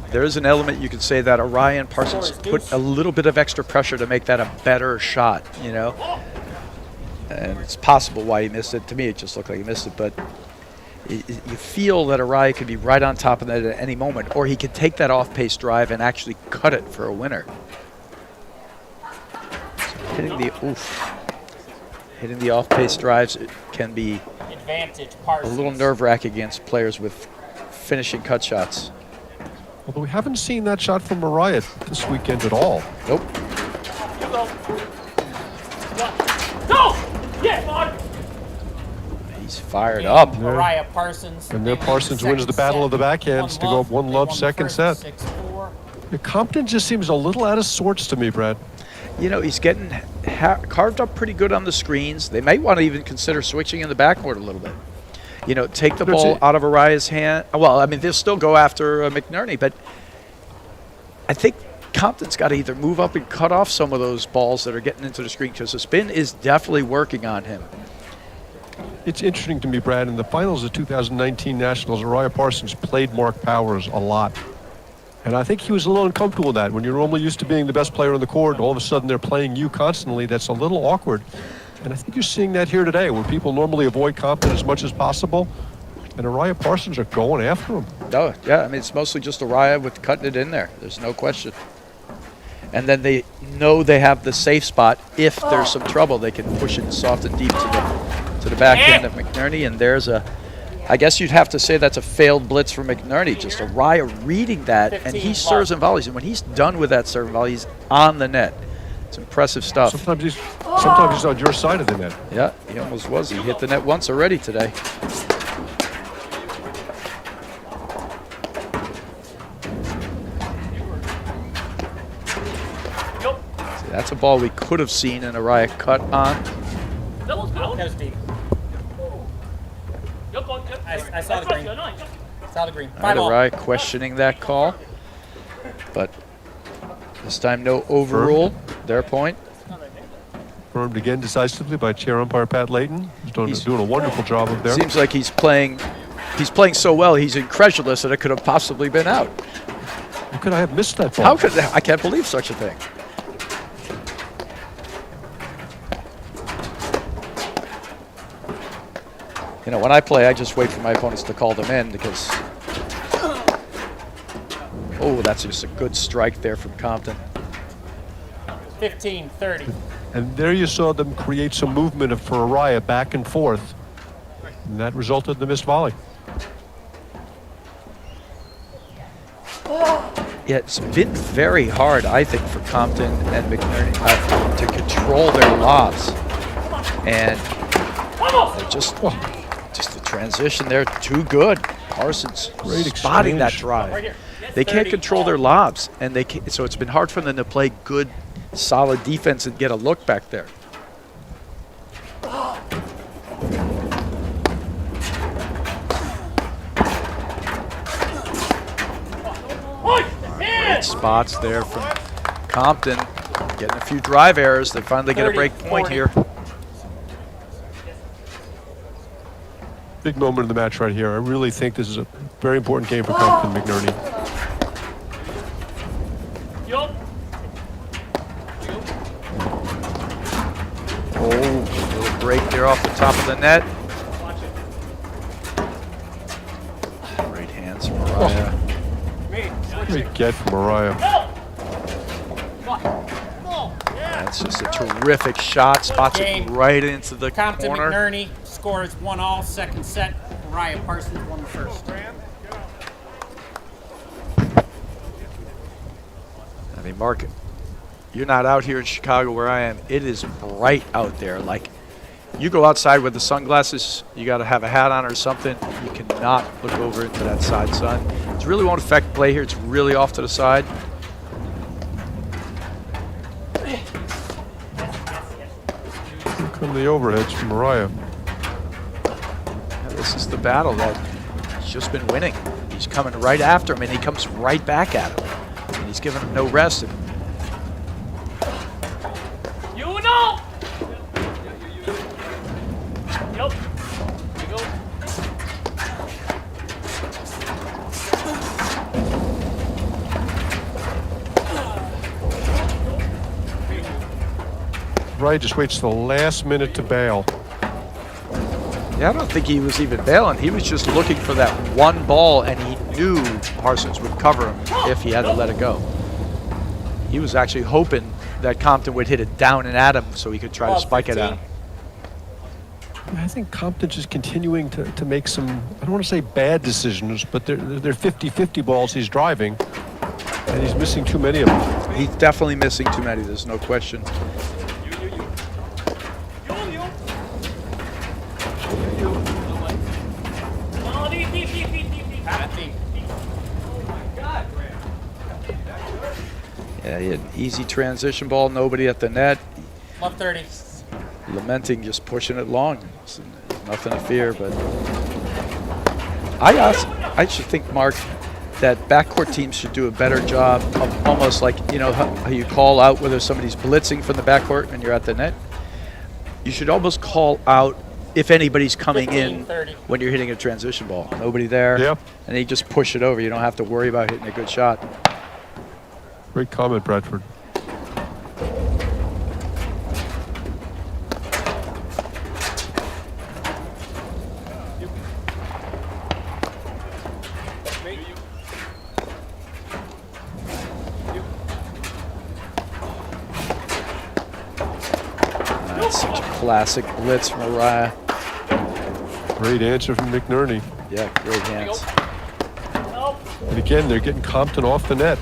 There is an element you could say that Araya and Parsons put a little bit of extra pressure to make that a better shot, you know? And it's possible why he missed it. To me, it just looked like he missed it, but you feel that Araya could be right on top of that at any moment, or he could take that off-pace drive and actually cut it for a winner. So hitting the off-pace drives, it can be Advantage a Parsons. little nerve-wracking against players with finishing cut shots. Although we haven't seen that shot from Araya this weekend at all. Nope. You go. Go. Yes, Mark. He's fired up. Araya Parsons. And then Parsons wins the battle of the backhands to go up 1-love second set. 6-4. Yeah, Compton just seems a little out of sorts to me, Brad. You know, he's getting carved up pretty good on the screens. They might want to even consider switching in the backcourt a little bit. You know, take the ball out of Araya's hand. Well, I mean, they'll still go after McNerney, but I think Compton's got to either move up and cut off some of those balls that are getting into the screen, because the spin is definitely working on him. It's interesting to me, Brad, in the finals of 2019 Nationals, Araya Parsons played Mark Powers a lot. And I think he was a little uncomfortable with that. When you're normally used to being the best player on the court, all of a sudden they're playing you constantly. That's a little awkward. And I think you're seeing that here today, where people normally avoid Compton as much as possible. And Araya Parsons are going after him. Oh, yeah, I mean, it's mostly just Araya with cutting it in there. There's no question. And then they know they have the safe spot. If there's some trouble, they can push it soft and deep to the back end of McNerney. And there's I guess you'd have to say that's a failed blitz for McNerney. Just Araya reading that, and he serves and volleys. And when he's done with that serve and volley, he's on the net. It's impressive stuff. Sometimes he's on your side of the net. Yeah, he almost was. He hit the net once already today. See, that's a ball we could have seen and Araya cut on. That was good. That was deep. You're going to. I saw the green. Saw the green. All right, 5-all. Araya questioning that call, but this time no overrule. Their point. Confirmed again decisively by chair umpire Pat Layton. He's doing a wonderful job up there. Seems like he's playing so well, he's incredulous that it could have possibly been out. How could I have missed that ball? How could I can't believe such a thing. You know, when I play, I just wait for my opponents to call them in because... Oh, that's just a good strike there from Compton. 15-30. And there you saw them create some movement for Araya back and forth. And that resulted in the missed volley. Yeah, it's been very hard, I think, for Compton and McNerney to control their lobs. And just the transition there, too good. Parsons Great spotting that exchange. drive. Right here. They can't control their lobs, and so it's been hard for them to play good, solid defense and get a look back there. Great spots there from Compton, getting a few drive errors. They finally get a break point 40. here. Big moment in the match right here. I really think this is a very important game for Compton McNerney. Oh, little break there off the top of the net. Great hands from Araya. Great get from Araya. That's just a terrific shot. Spots it Game. right into the Compton corner. McNerney scores 1-all, second set. Ryan Parsons won the first. I mean, Mark, you're not out here in Chicago where I am. It is bright out there. Like, you go outside with the sunglasses, you got to have a hat on or something. You cannot look over into that side sun. It really won't affect play here. It's really off to the side. Here come the overheads from Araya. Yeah, this is the battle that he's just been winning. He's coming right after him, and he comes right back at him. And he's giving him no rest. You know. Yep. You go. Araya just waits till the last minute to bail. Yeah, I don't think he was even bailing. He was just looking for that one ball, and he knew Parsons would cover him if he had to let it go. He was actually hoping that Compton would hit it down and at him so he could try to spike it at him. I think Compton's just continuing to make some, I don't want to say bad decisions, but they're 50-50 balls he's driving, and he's missing too many of them. He's definitely missing too many, there's no question. Yeah, he had an easy transition ball, nobody at the net. Love 30. Lamenting just pushing it long. So nothing to fear, but I should think, Mark, that backcourt teams should do a better job of almost like, you know, how you call out whether somebody's blitzing from the backcourt and you're at the net. You should almost call out if anybody's coming 15, in 30. when you're hitting a transition ball. Nobody there, Yep. and you just push it over. You don't have to worry about hitting a good shot. Great comment, Bradford. That's such a classic blitz from Araya. Great answer from McNerney. Yeah, great hands. And again, they're getting Compton off the net.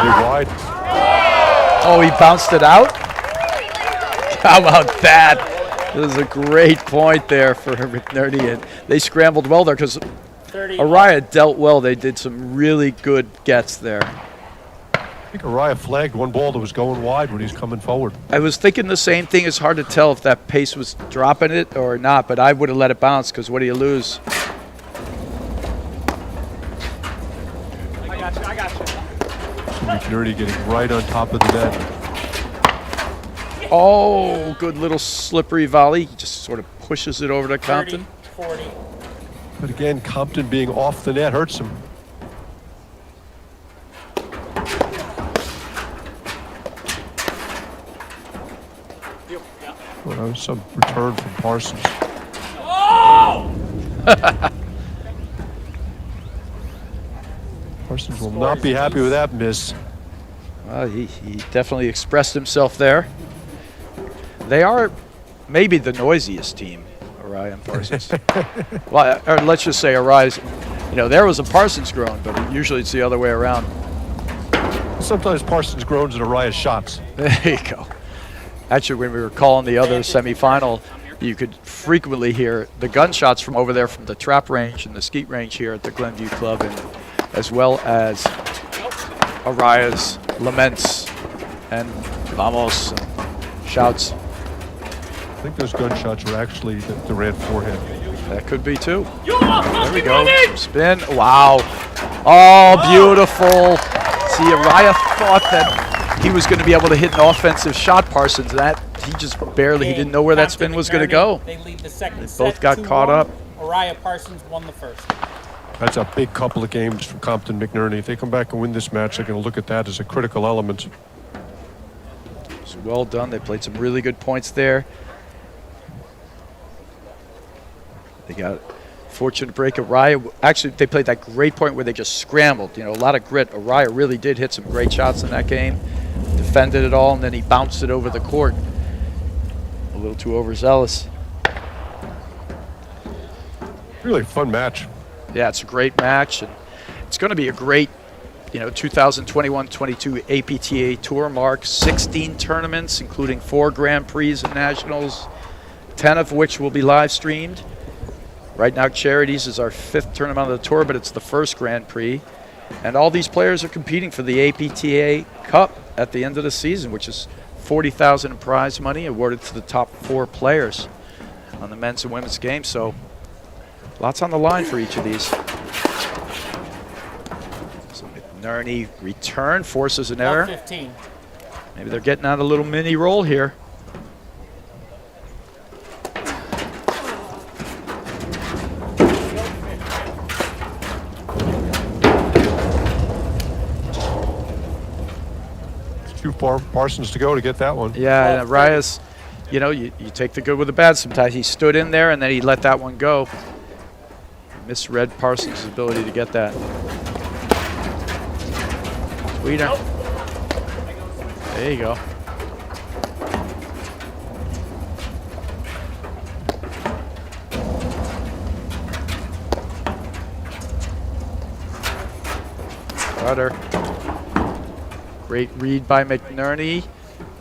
be wide. Oh, he bounced it out? How about that? It was a great point there for McNerney, and they scrambled well there because 30. Araya dealt well. They did some really good gets there. I think Araya flagged one ball that was going wide when he was coming forward. I was thinking the same thing. It's hard to tell if that pace was dropping it or not, but I would have let it bounce because what do you lose? I got you. McNerney getting right on top of the net. Oh, good little slippery volley. He just sort of pushes it over to 30, Compton. 40. But again, Compton being off the net hurts him. Well, that was some return from Parsons. Parsons will not be happy with that miss. Well, he definitely expressed himself there. They are maybe the noisiest team, Araya and Parsons. Well, or let's just say Araya's, there was a Parsons groan, but usually it's the other way around. Sometimes Parsons groans at Araya's shots. There you go. Actually, when we were calling the other semifinal, you could frequently hear the gunshots from over there from the trap range and the skeet range here at the Glenview Club, and as well as Araya's laments and vamos and shouts. I think those gunshots were actually the Durant forehead. That could be too. You are There we fucking go. running! Spin. Wow. Oh, beautiful. See, Araya thought that he was going to be able to hit an offensive shot, Parsons. That he just barely, he didn't know where that Compton, spin was going to McNerney, go. They lead the second They set, both got 2-1. caught up. Araya Parsons won the first. That's a big couple of games from Compton McNerney. If they come back and win this match, they're going to look at that as a critical element. It's well done. They played some really good points there. They got fortunate break. Araya, actually, they played that great point where they just scrambled. A lot of grit. Araya really did hit some great shots in that game. Defended it all, and then he bounced it over the court. A little too overzealous. Really fun match. Yeah, it's a great match, and it's going to be a great, 2021-22 APTA Tour mark. 16 tournaments, including 4 Grand Prix and Nationals, 10 of which will be live streamed. Right now, Charities is our 5th tournament on the tour, but it's the first Grand Prix. And all these players are competing for the APTA Cup at the end of the season, which is $40,000 in prize money awarded to the top 4 players on the men's and women's game. So lots on the line for each of these. So McNerney return, forces an error. 15. Maybe they're getting on a little mini roll here. Too far Parsons to go to get that one. Yeah, and Araya's, you take the good with the bad sometimes. He stood in there and then he let that one go. Misread Parsons' ability to get that. Sweeter. There you go. Rudder. Great read by McNerney.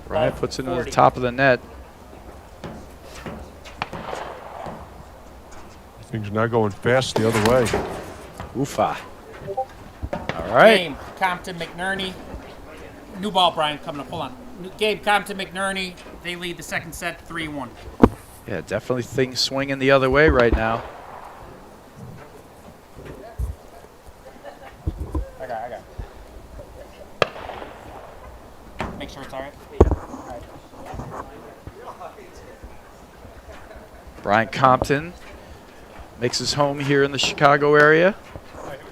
Ryan puts it on the top of the net. Things now going fast the other way. Oofa. All right. Game, Compton McNerney. New ball, Brian, coming up. Hold on. Game, Compton McNerney. They lead the second set 3-1. Yeah, definitely things swinging the other way right now. I got it. Make sure it's all right. Brian Compton makes his home here in the Chicago area.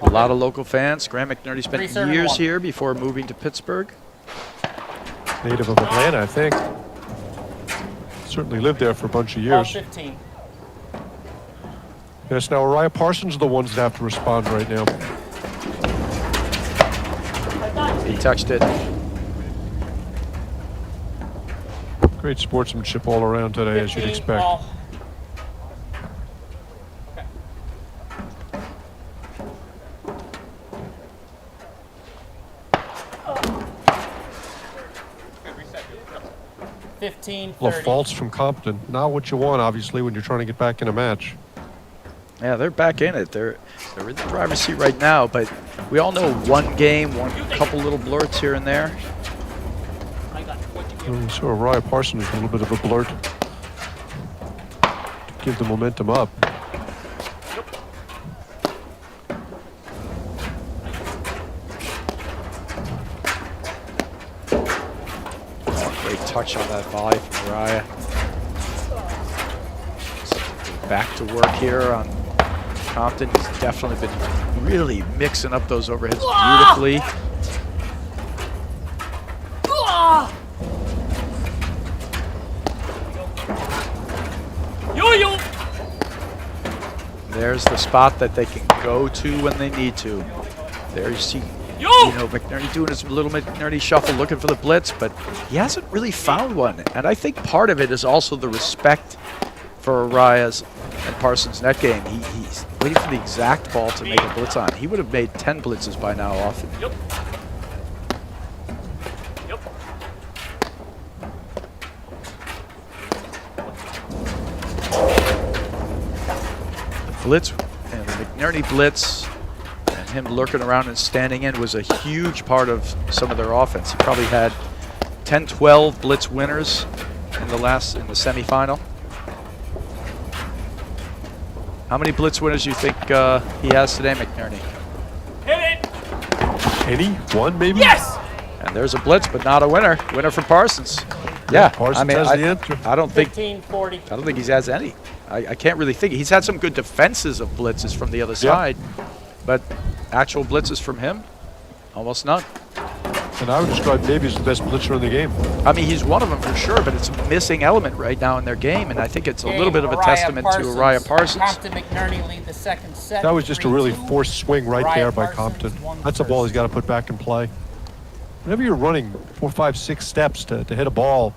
A lot of local fans. Graham McNerney spent 3-1. years here before moving to Pittsburgh. Native of Atlanta, I think. Certainly lived there for a bunch of Ball years. 15. Yes, now Araya Parsons are the ones that have to respond right now. He touched it. Great sportsmanship all around today, as you'd 15 expect. ball. 15, Well, 30. faults from Compton. Not what you want, obviously, when you're trying to get back in a match. Yeah, they're back in it. They're in the driver's seat right now, but we all know one game, one couple little blurts here and there. So Ryan Parsons a little bit of a blurt to give the momentum up. Great touch on that volley from Uriah. Back to work here on Compton. He's definitely been really mixing up those overheads beautifully. There's the spot that they can go to when they need to. There you see, McNerney doing his little McNerney shuffle, looking for the blitz, but he hasn't really found one. And I think part of it is also the respect for Uriah's and Parsons' net game. He's waiting for the exact ball to make a blitz on. He would have made 10 blitzes by now often. Blitz and the McNerney blitz and him lurking around and standing in was a huge part of some of their offense. He probably had 10, 12 blitz winners in the semifinal. How many blitz winners do you think he has today, McNerney? Hit it! Any? One, maybe? Yes! And there's a blitz, but not a winner. Winner from Parsons. Yeah, Parsons has the answer. I don't think 15, 40. I don't think he has any. I can't really think. He's had some good defenses of blitzes from the other side, but actual blitzes from him, almost none. And I would describe maybe as the best blitzer in the game. I mean, he's one of them for sure, but it's a missing element right now in their game, and I think it's a little bit of a testament to Uriah Parsons. Compton McNerney lead the second set. That was just a really 3-2. forced swing right Uriah there by Parsons Compton. won the That's a ball he's first. got to put back in play. Whenever you're running 4, 5, 6 steps to hit a ball,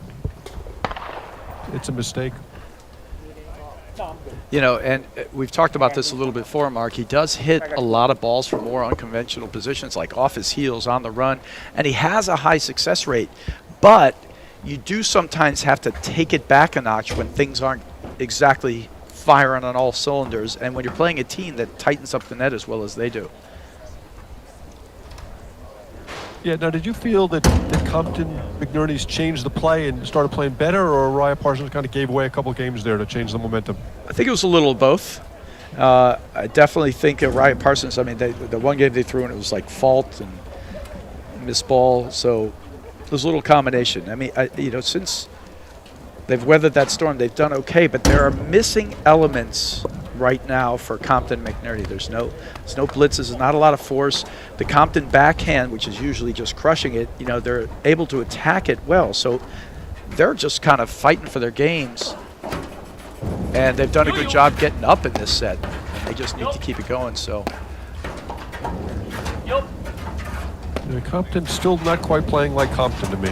it's a mistake. You know, and we've talked about this a little bit before, Mark. He does hit a lot of balls from more unconventional positions, like off his heels, on the run, and he has a high success rate. But you do sometimes have to take it back a notch when things aren't exactly firing on all cylinders, and when you're playing a team that tightens up the net as well as they do. Yeah, now did you feel that Compton McNerney's changed the play and started playing better, or Uriah Parsons kind of gave away a couple of games there to change the momentum? I think it was a little of both. I definitely think Uriah Parsons, I mean, the one game they threw in, it was like fault and missed ball, so it was a little combination. I mean, since they've weathered that storm, they've done okay, but there are missing elements right now for Compton McNerney. There's no blitzes, there's not a lot of force. The Compton backhand, which is usually just crushing it, they're able to attack it well. So they're just kind of fighting for their games. And they've done a good job getting up in this set. They just need to keep it going, so. Compton's still not quite playing like Compton to me.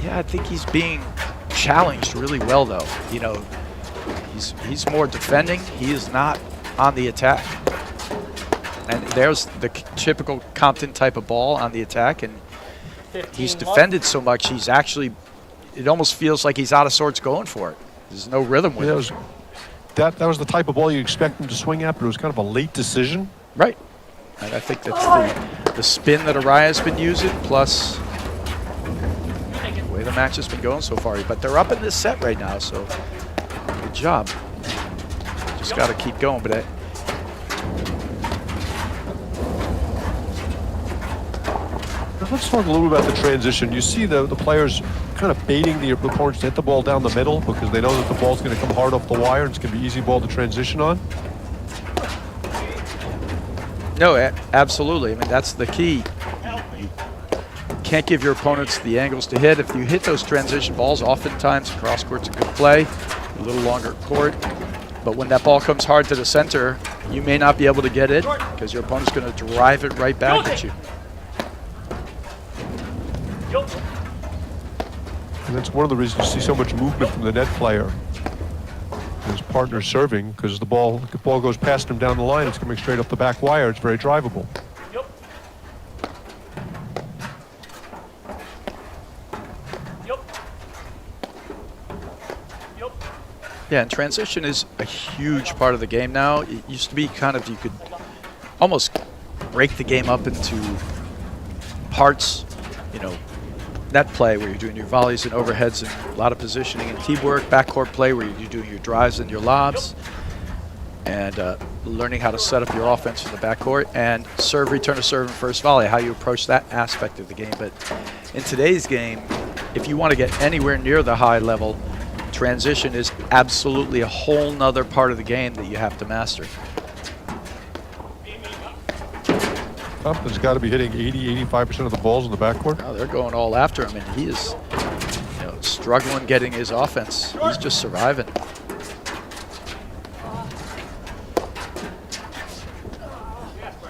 Yeah, I think he's being challenged really well, though. He's more defending. He is not on the attack. And there's the typical Compton type of ball on the attack, and he's defended so much, he's actually, it almost feels like he's out of sorts going for it. There's no rhythm with it. That was the type of ball you expect him to swing at, but it was kind of a late decision. Right. And I think that's the spin that Uriah's been using, plus the way the match has been going so far. But they're up in this set right now, so good job. Just got to keep going. But let's talk a little bit about the transition. You see the players kind of baiting the opponents to hit the ball down the middle because they know that the ball's going to come hard off the wire and it's going to be easy ball to transition on. no, absolutely. I mean, that's the key. You can't give your opponents the angles to hit. If you hit those transition balls, oftentimes cross court's a good play, a little longer court. But when that ball comes hard to the center, you may not be able to get it because your opponent's going to drive it right back at you. And that's one of the reasons you see so much movement from the net player. His partner serving, because the ball goes past him down the line, it's coming straight up the back wire. It's very drivable. Yeah, and transition is a huge part of the game now. It used to be kind of, you could almost break the game up into parts, you know, net play where you're doing your volleys and overheads and a lot of positioning and teamwork, backcourt play where you're doing your drives and your lobs, and learning how to set up your offense in the backcourt, and serve, return to serve, and first volley, how you approach that aspect of the game. But in today's game, if you want to get anywhere near the high level, transition is absolutely a whole nother part of the game that you have to master. Compton's got to be hitting 80-85% of the balls in the backcourt. Now they're going all after him, and he is, you know, struggling getting his offense. He's just surviving.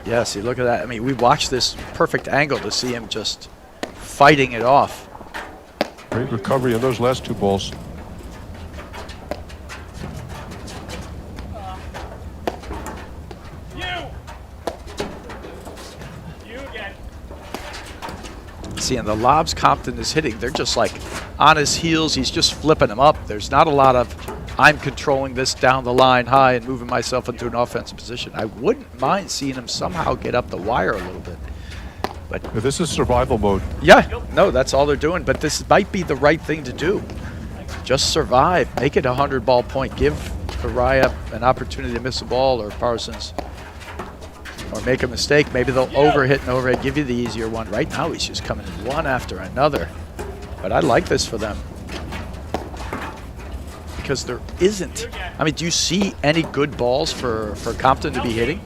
Yeah, see, look at that. I mean, we watched this perfect angle to see him just fighting it off. Great recovery on those last two balls. See, and the lobs Compton is hitting, they're just like on his heels. He's just flipping them up. There's not a lot of, I'm controlling this down the line high and moving myself into an offensive position. I wouldn't mind seeing him somehow get up the wire a little bit. But This is survival mode. yeah, no, that's all they're doing. But this might be the right thing to do. Just survive. Make it a 100-ball point. Give Araya an opportunity to miss a ball, or Parsons, or make a mistake. Maybe they'll overhit and overhit, give you the easier one. Right now, he's just coming in one after another. But I like this for them, because there isn't. I mean, do you see any good balls for Compton to be hitting?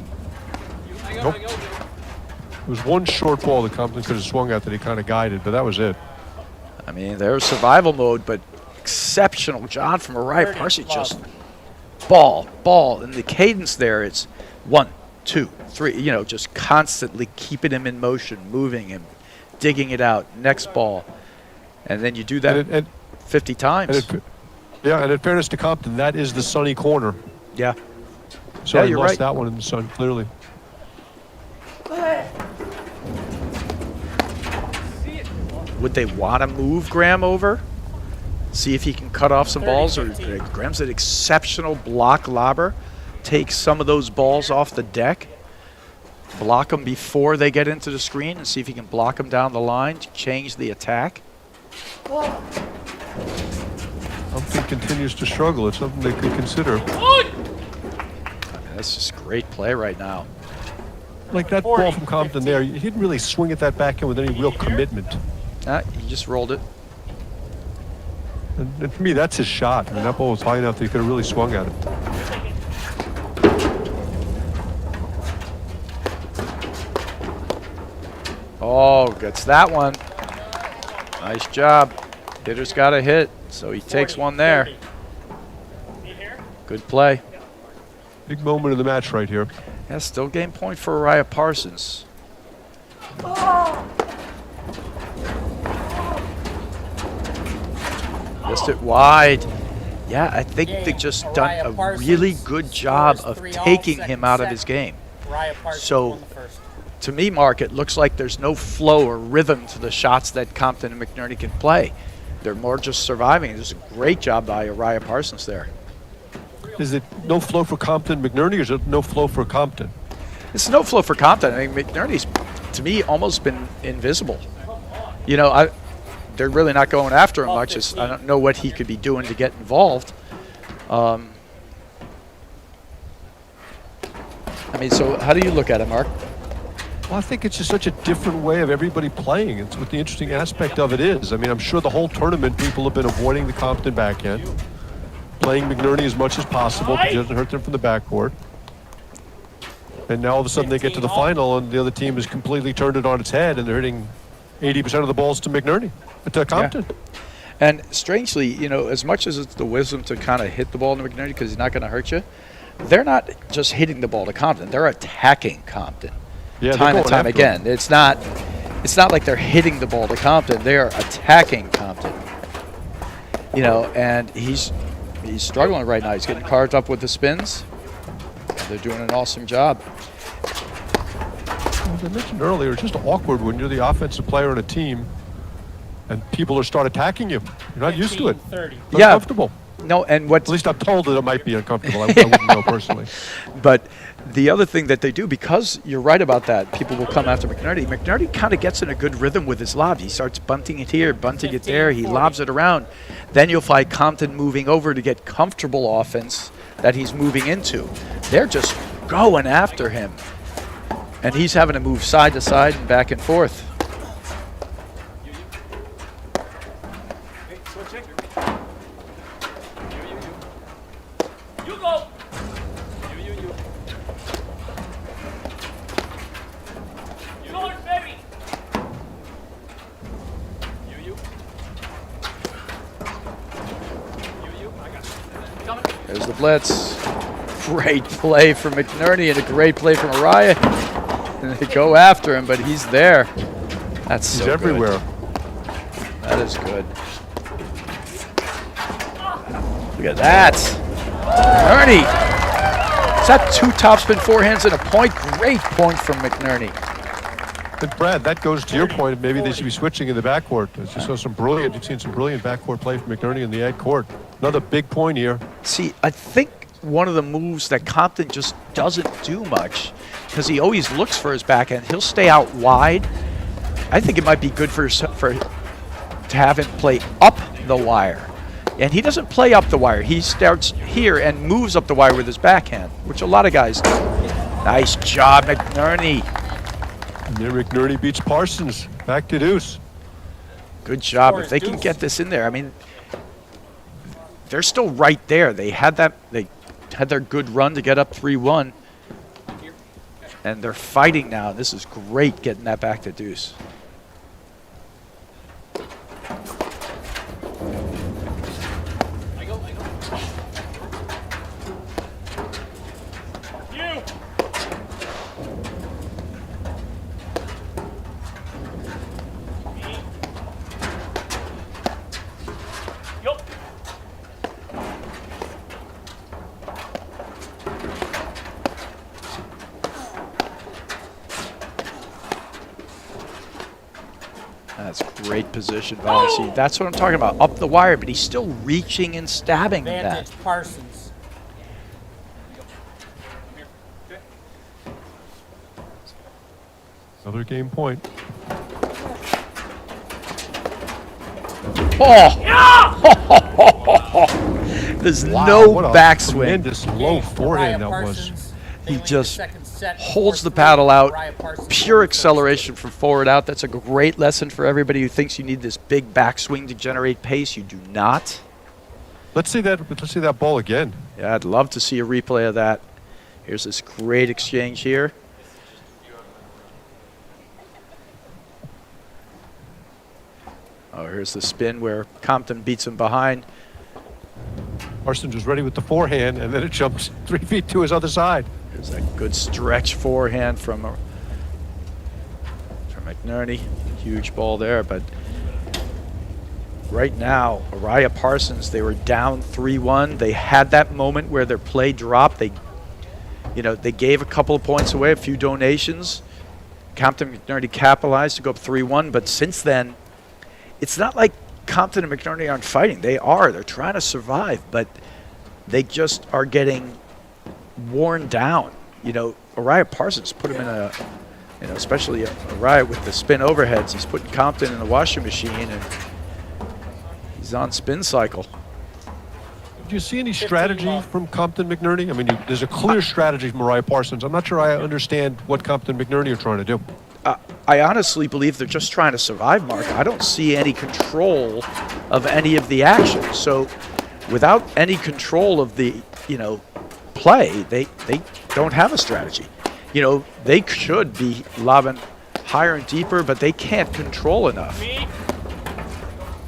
Nope. There was one short ball that Compton could have swung at that he kind of guided, but that was it. I mean, they're survival mode, but exceptional job from Araya Parsons. Just ball. And the cadence there, it's 1, 2, 3, you know, just constantly keeping him in motion, moving him, digging it out, next ball. And then you do that 50 times. And in fairness to Compton, that is the sunny corner. Yeah. So Yeah, he you're lost right. that one in the sun, clearly. Would they want to move Graham over? See if he can cut off some balls? Or Graham's an exceptional block lobber. Take some of those balls off the deck. Block them before they get into the screen and see if he can block them down the line to change the attack. Compton continues to struggle. It's something they could consider. I mean, that's just great play right now. Like that ball from Compton there, he didn't really swing at that backhand with any real commitment. He just rolled it. And for me, that's his shot. I mean, that ball was high enough that he could have really swung at it. Oh, gets that one. Nice job. Hitter's got a hit, so he takes one there. Good play. Big moment of the match right here. Yeah, still game point for Araya Parsons. Missed it wide. Yeah, I think they've just done a really good job of taking him out of his game. So, to me, Mark, it looks like there's no flow or rhythm to the shots that Compton and McNerney can play. They're more just surviving. There's a great job by Araya Parsons there. Is it no flow for Compton McNerney, or is it no flow for Compton? It's no flow for Compton. I mean, McNerney's, to me, almost been invisible. You know, they're really not going after him much. I don't know what he could be doing to get involved. I mean, so how do you look at it, Mark? Well, I think it's just such a different way of everybody playing. It's what the interesting aspect of it is. I mean, I'm sure the whole tournament people have been avoiding the Compton backhand, playing McNerney as much as possible because he doesn't hurt them from the backcourt. And now all of a sudden they get to the final and the other team has completely turned it on its head and they're hitting 80% of the balls to McNerney, to Compton. Yeah. And strangely, you know, as much as it's the wisdom to kind of hit the ball to McNerney because he's not going to hurt you, they're not just hitting the ball to Compton. They're attacking Compton time and time again. It's not like they're hitting the ball to Compton. They are attacking Compton. You know, and he's struggling right now. He's getting carved up with the spins. They're doing an awesome job. As I mentioned earlier, it's just awkward when you're the offensive player on a team and people start attacking you. You're not used to it. 30. You're uncomfortable. No, and what At least I'm told that it might be uncomfortable. I wouldn't know personally. But the other thing that they do, because you're right about that, people will come after McNerney. McNerney kind of gets in a good rhythm with his lobs. He starts bunting it here, bunting it there. He lobs it around. Then you'll find Compton moving over to get comfortable offense that he's moving into. They're just going after him. And he's having to move side to side and back and forth. You go. George Berry. There's the blitz. Great play from McNerney and a great play from Araya. And they go after him, but he's there. That's so He's everywhere. Good. That is good. Look at that. McNerney. Is that 2 topspin forehands and a point? Great point from McNerney. And Brad, that goes to your point. Maybe they should be switching in the backcourt. You've seen some brilliant backcourt play from McNerney in the ad court. Another big point here. See, I think one of the moves that Compton just doesn't do much, because he always looks for his backhand. He'll stay out wide. I think it might be good to have him play up the wire. And he doesn't play up the wire. He starts here and moves up the wire with his backhand, which a lot of guys do. Nice job, McNerney. And there McNerney beats Parsons. Back to deuce. Good job. If they can get this in there, I mean, they're still right there. They had their good run to get up 3-1. And they're fighting now. This is great getting that back to deuce. That's great position by see. That's what I'm talking about. Up the wire, but he's still reaching and stabbing with Advantage that. Parsons. Another game point. Oh! There's no What a backswing. tremendous low forehand that Uriah was. Parsons, they He win the just second set, holds the 4-3. paddle out. Uriah Parsons Pure wins the third acceleration from forward out. That's a great lesson for everybody who thinks you need this big backswing to generate pace. You do not. Let's see that ball again. Yeah, I'd love to see a replay of that. Here's this great exchange here. Oh, here's the spin where Compton beats him behind. Parsons was ready with the forehand, and then it jumps 3 feet to his other side. There's that good stretch forehand from McNerney. Huge ball there, but right now, Uriah Parsons, they were down 3-1. They had that moment where their play dropped. They gave a couple of points away, a few donations. Compton McNerney capitalized to go up 3-1, but since then, it's not like Compton and McNerney aren't fighting. They are. They're trying to survive, but they just are getting worn down. Uriah Parsons put him in a, especially Uriah with the spin overheads. He's putting Compton in the washing machine, and he's on spin cycle. Do you see any strategy from Compton McNerney? I mean, there's a clear strategy from Uriah Parsons. I'm not sure I understand what Compton McNerney are trying to do. I honestly believe they're just trying to survive, Mark. I don't see any control of any of the action. So without any control of the, play, they don't have a strategy. They should be lobbing higher and deeper, but they can't control enough.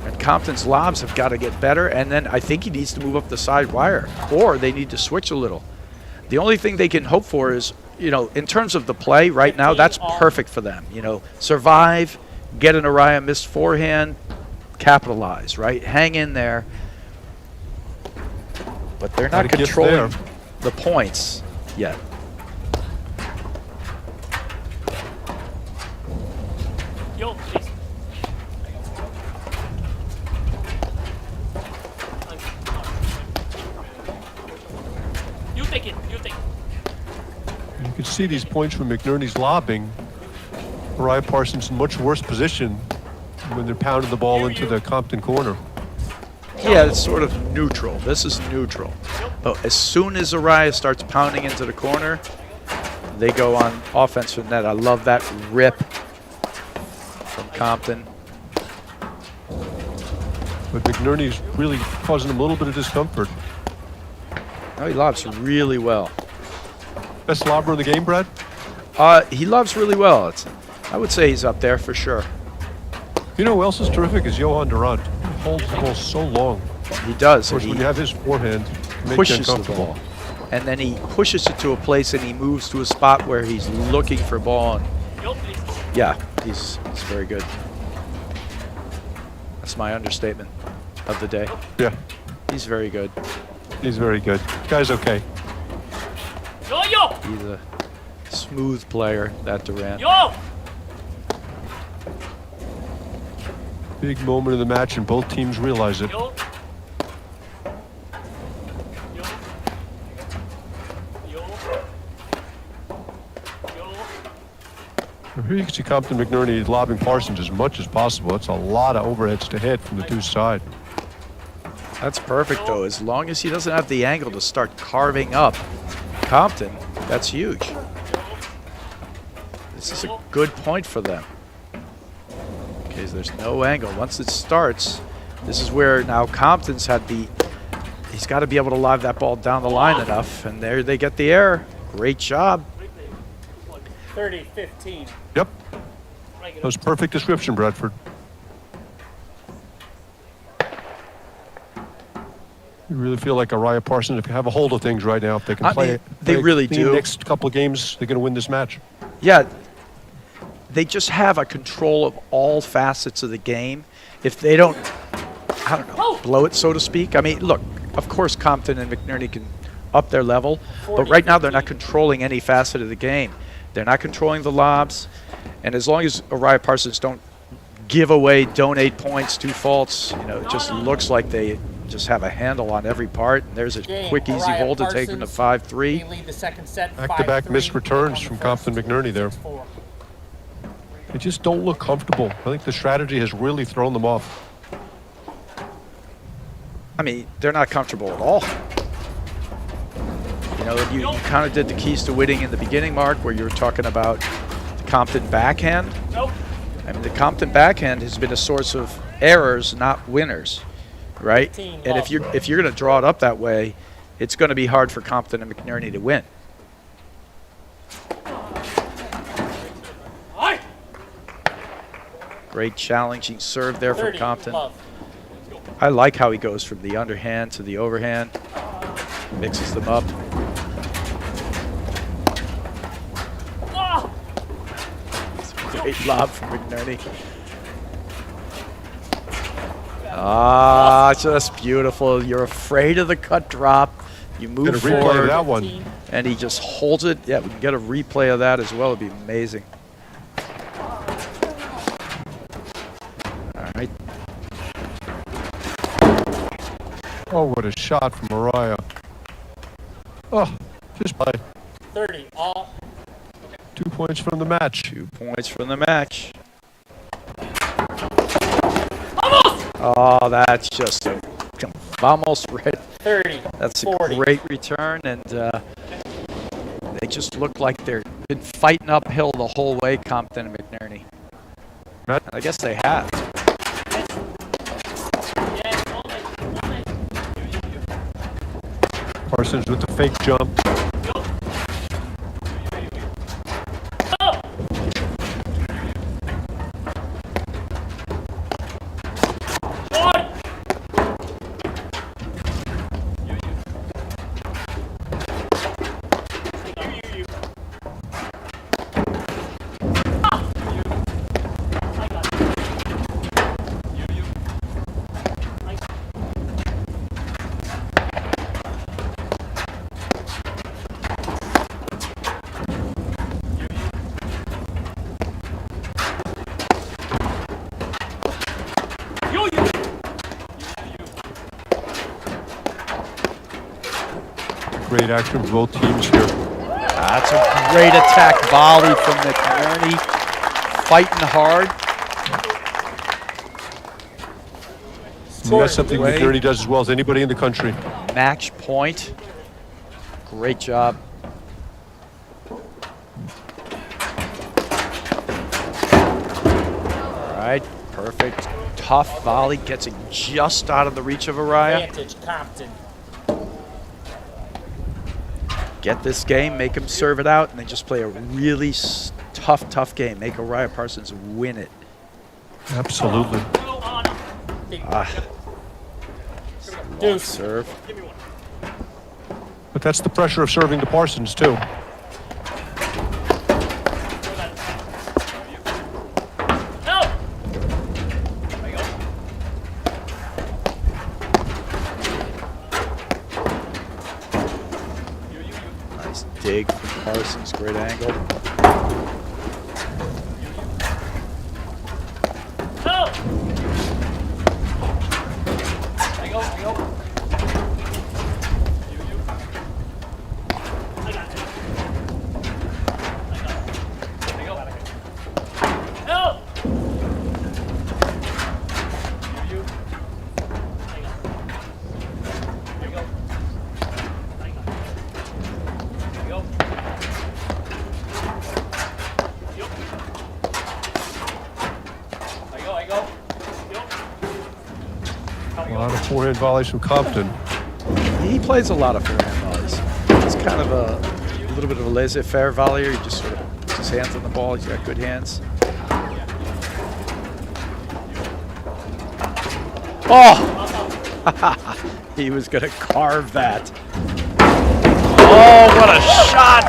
And Compton's lobs have got to get better, and then I think he needs to move up the side wire, or they need to switch a little. The only thing they can hope for is, in terms of the play right now, that's perfect for them. Survive, get an Uriah missed forehand, capitalize, right? Hang in there. But they're not controlling the points yet. Yo, please. take it. You take it. You can see these points from McNerney's lobbing. Mariah Parsons in much worse position when they're pounding the ball into the Compton corner. Yeah, it's sort of neutral. This is neutral. But as soon as Araya starts pounding into the corner, they go on offense from that. I love that rip from Compton. But McNerney's really causing him a little bit of discomfort. Oh, he lobs really well. Best lobber in the game, Brad? He lobs really well. I would say he's up there for sure. You know who else is terrific is Johan Durant. He holds the ball so long. He does. Of course, And when he you have his forehand, it makes you pushes the uncomfortable. ball. And then he pushes it to a place and he moves to a spot where he's looking for ball. And Yo, please. yeah, he's very good. That's my understatement of the day. Yeah, He's very good. he's very good. Guy's okay. Yo, yo. He's a smooth player, that Durant. Yo. Big moment of the match, and both teams realize it. Yo. Yo. Yo. Yo. Here you can see Compton McNerney lobbing Parsons as much as possible. That's a lot of overheads to hit from the two sides. That's perfect, though. As long as he doesn't have the angle to start carving up Compton, that's huge. This is a good point for them. Okay, so there's no angle. Once it starts, this is where now Compton's he's got to be able to live that ball down the line enough, and there they get the error. Great job. 30-15. Yep, that was perfect description, Bradford. You really feel like Araya Parsons, if you have a hold of things right now, if they can I play mean, it. they really the do. next couple of games, they're going to win this match. Yeah, they just have a control of all facets of the game. If they don't, I don't know, blow it, so to speak. I mean, look, of course Compton and McNerney can up their level, but right now they're not controlling any facet of the game. They're not controlling the lobs, and as long as Araya Parsons don't give away, donate points, do faults, you know, it just looks like they just have a handle on every part. And there's a quick, easy hold to take them to 5-3. They lead the second set. Back-to-back missed returns from Compton McNerney there. 6-4. They just don't look comfortable. I think the strategy has really thrown them off. I mean, they're not comfortable at all. You know, you kind of did the keys to winning in the beginning, Mark, where you were talking about the Compton backhand. Nope. I mean, the Compton backhand has been a source of errors, not winners, right? And if you're going to draw it up that way, it's going to be hard for Compton and McNerney to win. Aye. Great challenging serve there from 30 Compton. love. I like how he goes from the underhand to the overhand, mixes them up. Ah. Great lob from McNerney. Ah, just beautiful. You're afraid of the cut drop. You Get move a replay of forward, that one. and he just holds it. Yeah, we can get a replay of that as well. It'd be amazing. All right. Oh, what a shot from Mariah. Oh, just play. 30 all. 2 points from the match. 2 points from the match. Oh, that's just a almost right. 30. That's a 40. great return, and they just look like they've been fighting uphill the whole way, Compton and McNerney. Matt? And I guess they have. Parsons with the fake jump. Great action from both teams here. That's a great attack volley from McNerney. Fighting hard. That's something McNerney does as well as anybody in the country. Match point. Great job. All right, perfect. Tough volley, gets it just out of the reach of Araya. Advantage, Compton. Get this game, make him serve it out, and then just play a really tough game. Make Araya Parsons win it. Absolutely. Deuce. Serve. But that's the pressure of serving to Parsons, too. Nice dig from Parsons, great angle. A lot of forehand volleys from Compton. He plays a lot of forehand volleys. He's kind of a little bit of a laissez-faire volleyer. He just sort of puts his hands on the ball. He's got good hands. Oh! He was going to carve that. Oh, what a shot!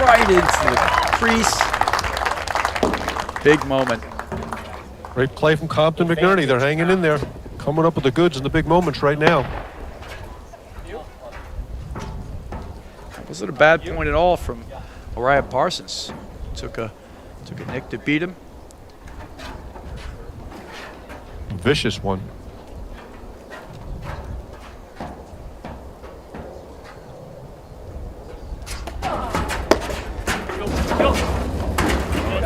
Right into the crease. Big moment. Great play from Compton McNerney. They're hanging in there. Coming up with the goods in the big moments right now. Wasn't a bad point at all from Araya Parsons. Took a nick to beat him. Vicious one.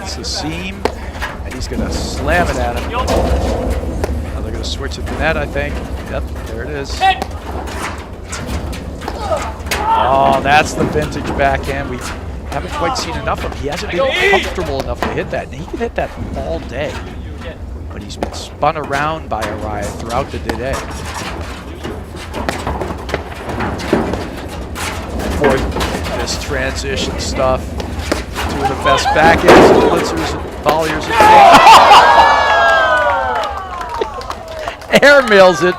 It's a seam, and he's going to slam it at him. Now they're going to switch at the net, I think. Yep, there it is. Oh, that's the vintage backhand. We haven't quite seen enough of him. He hasn't been comfortable enough to hit that. And he can hit that all day. But he's been spun around by Araya throughout the day. For this transition stuff, two of the best backhands, blitzers, and volleyers. Airmails it.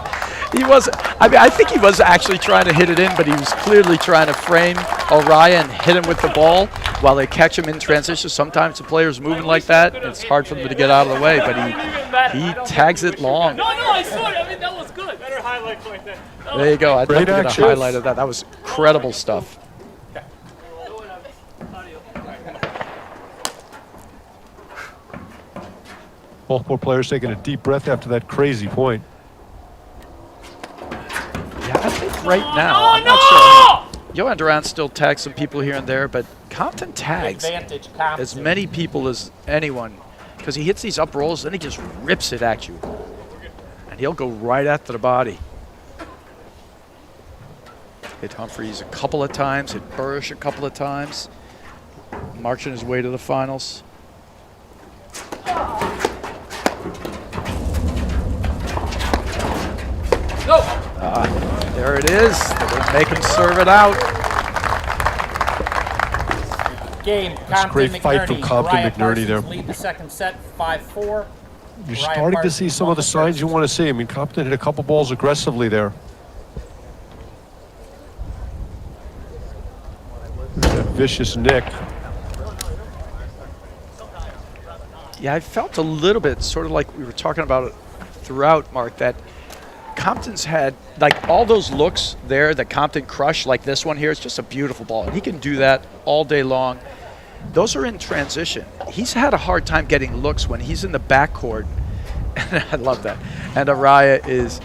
He was, I think he was actually trying to hit it in, but he was clearly trying to frame Araya and hit him with the ball while they catch him in transition. Sometimes the player's moving like that. It's hard for them to get out of the way, but he tags it long. No, I saw it. I mean, that was good. Better highlight point then. There you go. I'd love to get a action. highlight of that. That was incredible stuff. Both poor players taking a deep breath after that crazy point. Yeah, I think right now, I'm not sure. Johan Durant still tags some people here and there, but Compton tags Advantage, Compton. as many people as anyone because he hits these up rolls, then he just rips it at you. And he'll go right after the body. Hit Humphreys a couple of times, hit Burrish a couple of times. Marching his way to the finals. There it is. They're going to make him serve it out. Game. That's a great fight from Compton Araya McNerney there. Parsons lead the second set 5-4. You're starting to see some of the signs you want to see. I mean, Compton hit a couple balls aggressively there. That vicious nick. Yeah, I felt a little bit, sort of like we were talking about it throughout, Mark, that Compton's had, like, all those looks there that Compton crushed, like this one here. It's just a beautiful ball. And he can do that all day long. Those are in transition. He's had a hard time getting looks when he's in the backcourt. And I love that. And Araya is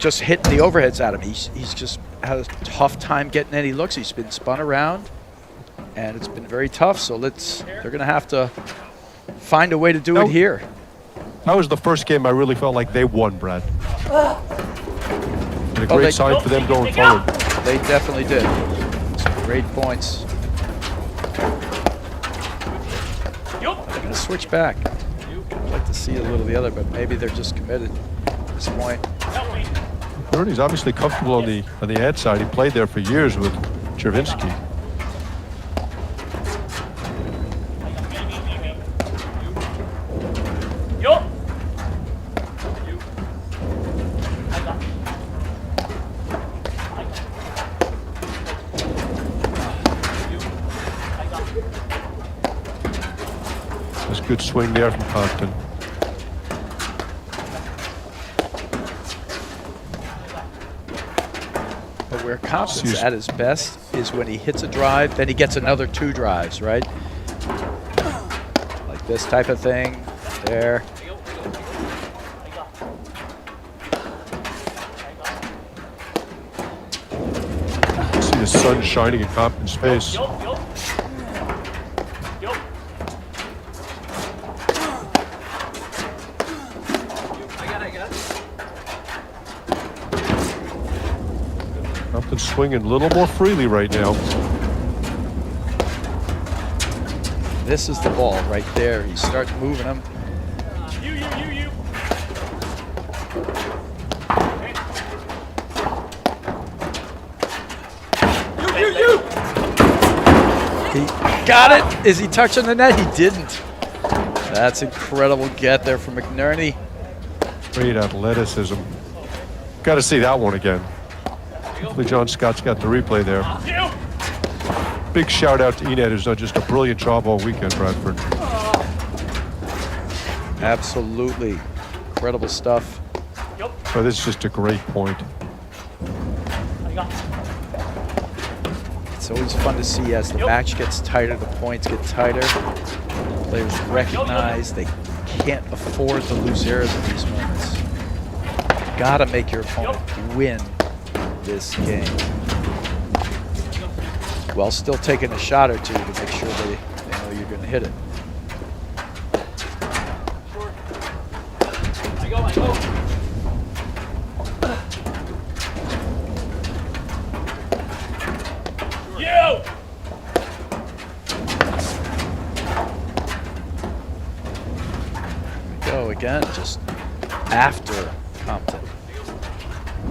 just hitting the overheads at him. He's just had a tough time getting any looks. He's been spun around, and it's been very tough. So they're going to have to find a way to do it here. That was the first game I really felt like they won, Brad. And a great sign for them going forward. They definitely did. Some great points. They're going to switch back. I'd like to see a little of the other, but maybe they're just committed at this point. Ernie's obviously comfortable on the ad side. He played there for years with Chervinsky. That's a good swing there from Compton. But where Compton's at his best is when he hits a drive, then he gets another 2 drives, right? Like this type of thing. There. See the sun shining in Compton's face. Compton's swinging a little more freely right now. This is the ball right there. You start moving them. He got it. Is he touching the net? He didn't. That's incredible get there from McNerney. Great athleticism. Got to see that one again. Hopefully John Scott's got the replay there. Big shout out to Enad, who's done just a brilliant job all weekend, Bradford. Absolutely. Incredible stuff. Oh, this is just a great point. It's always fun to see as the match gets tighter, the points get tighter. Players recognize they can't afford to lose errors in these moments. You gotta make your opponent win this game, while still taking a shot or two to make sure they know you're going to hit it. Go again, just after Compton.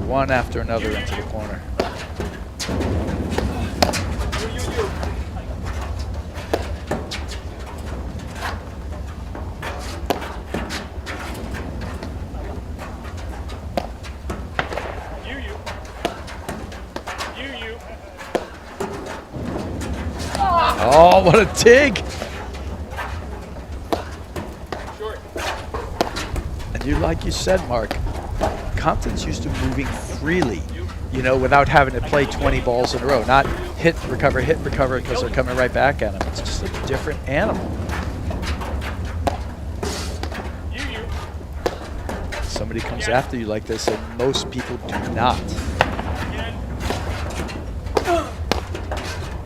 One after another into the corner. Oh, what a dig! And like you said, Mark, Compton's used to moving freely, you know, without having to play 20 balls in a row. Not hit, recover, because they're coming right back at him. It's just a different animal. Somebody comes after you like this, and most people do not.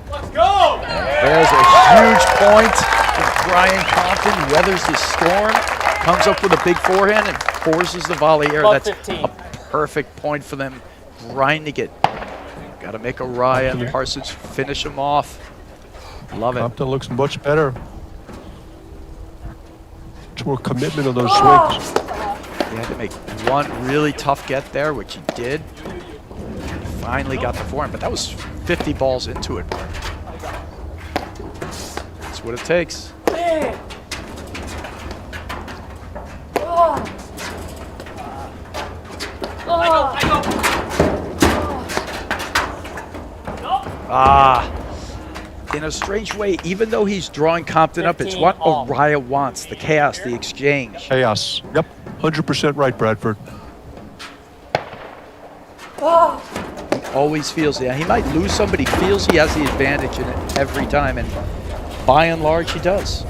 Let's go! There's a huge point from Brian Compton. Weathers the storm, comes up with a big forehand, and forces the volley air. That's 15. a perfect point for them, grinding it. Got to make a Ryan Parsons finish him off. Love it. Compton looks much better. Much more commitment on those swings. He had to make one really tough get there, which he did. He finally got the forehand, but that was 50 balls into it. That's what it takes. In a strange way, even though he's drawing Compton up, it's what Araya wants, the chaos, the exchange. Chaos. Yep, 100% right, Bradford. He always feels, yeah, he might lose some, but he feels he has the advantage in it every time, and by and large, he does.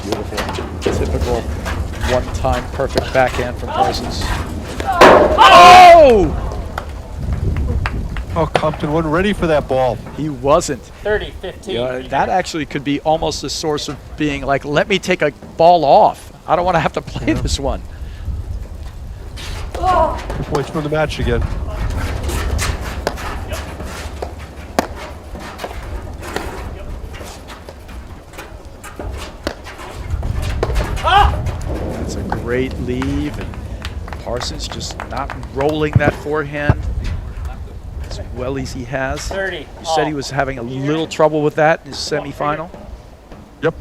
Beautiful. Typical one-time perfect backhand from Parsons. Oh! Oh, Compton wasn't ready for that ball. He wasn't. 30-15. Yeah, that actually could be almost a source of being like, let me take a ball off. I don't want to have to play this one. 2 points from the match again. That's a great leave, and Parsons just not rolling that forehand as well as he has. 30. You said he was having a little trouble with that in his semifinal. Yep.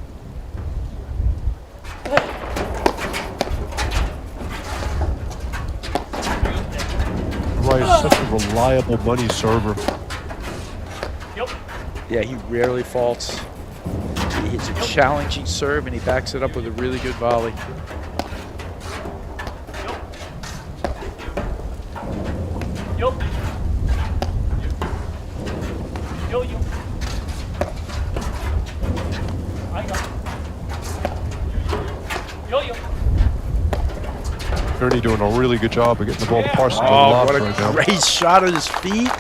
Right, such a reliable money server. Yeah, he rarely faults. He hits a challenging serve, and he backs it up with a really good volley. Yo. Yo, yo. I got it. Yo, yo. Ernie doing a really good job of getting the ball to Parsons on the Oh, lob what right now. a great shot at his feet.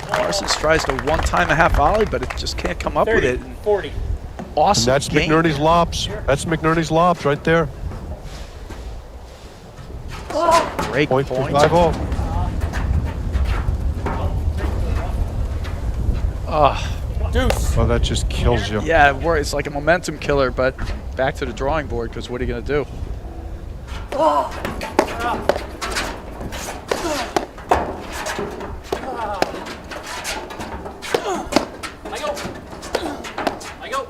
Parsons tries to one-time a half volley, but it just can't come up with 30, it. 40. And Awesome that's game. McNerney's lobs. That's McNerney's lobs right there. Great Point for point. 5-0. Deuce. Oh, that just kills you. Yeah, it's like a momentum killer, but back to the drawing board, because what are you going to do? I go. I go.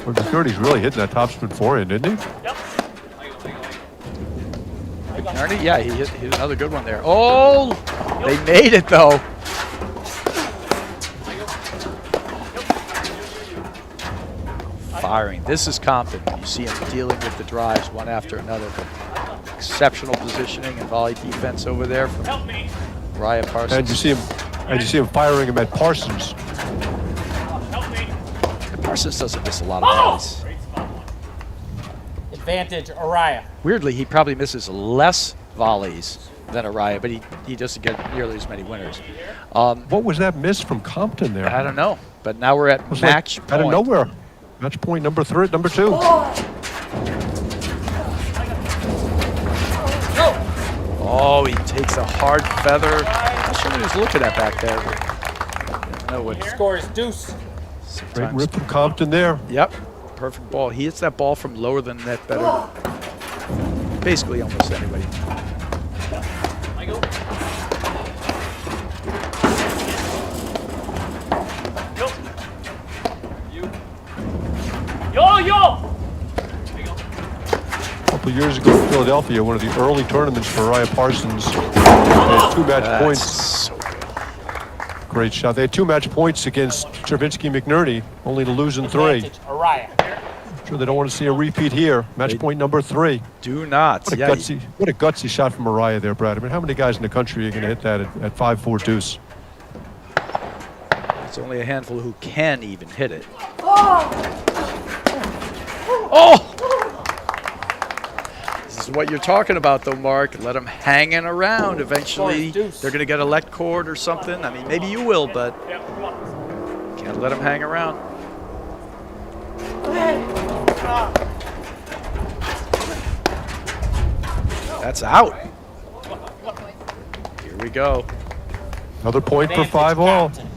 Well, McNerney's really hitting that topspin forehand, isn't he? Yep. McNerney, yeah, he hit another good one there. Oh, they made it, though. Firing. This is Compton. You see him dealing with the drives one after another. Exceptional positioning and volley defense over there from Help me. Raya Parsons. And you see him firing him at Parsons. Help me. Parsons doesn't miss a lot of volleys. Advantage, Araya. Weirdly, he probably misses less volleys than Araya, but he doesn't get nearly as many winners. What was that miss from Compton there? I don't know, but now we're at It was match like point. out of nowhere. Match point number 2. Oh, he takes a hard feather. I'm not sure what he was looking at back there. I know what. Score is deuce. Great Sometimes. rip from Compton there. Yep, perfect ball. He hits that ball from lower than net better. Basically, almost anybody. I go. Yo. Yo, yo. A couple of years ago in Philadelphia, one of the early tournaments for Raya Parsons. They had 2 match points. So good. Great shot. They had 2 match points against Stravinsky McNerney, only to lose in 3. Advantage, Araya. Sure, they don't want to see a repeat here. Match point number 3. Do not. What a Yeah, gutsy shot from Mariah there, Brad. I mean, how many guys in the country are going to hit that at 5-4 deuce? it's only a handful who can even hit it. Oh! This is what you're talking about, though, Mark. Let them hanging around. Eventually, Deuce. they're going to get a let cord or something. I mean, maybe you will, but can't let them hang around. That's out. Here we go. Another point for Advantage, 5-all. Compton.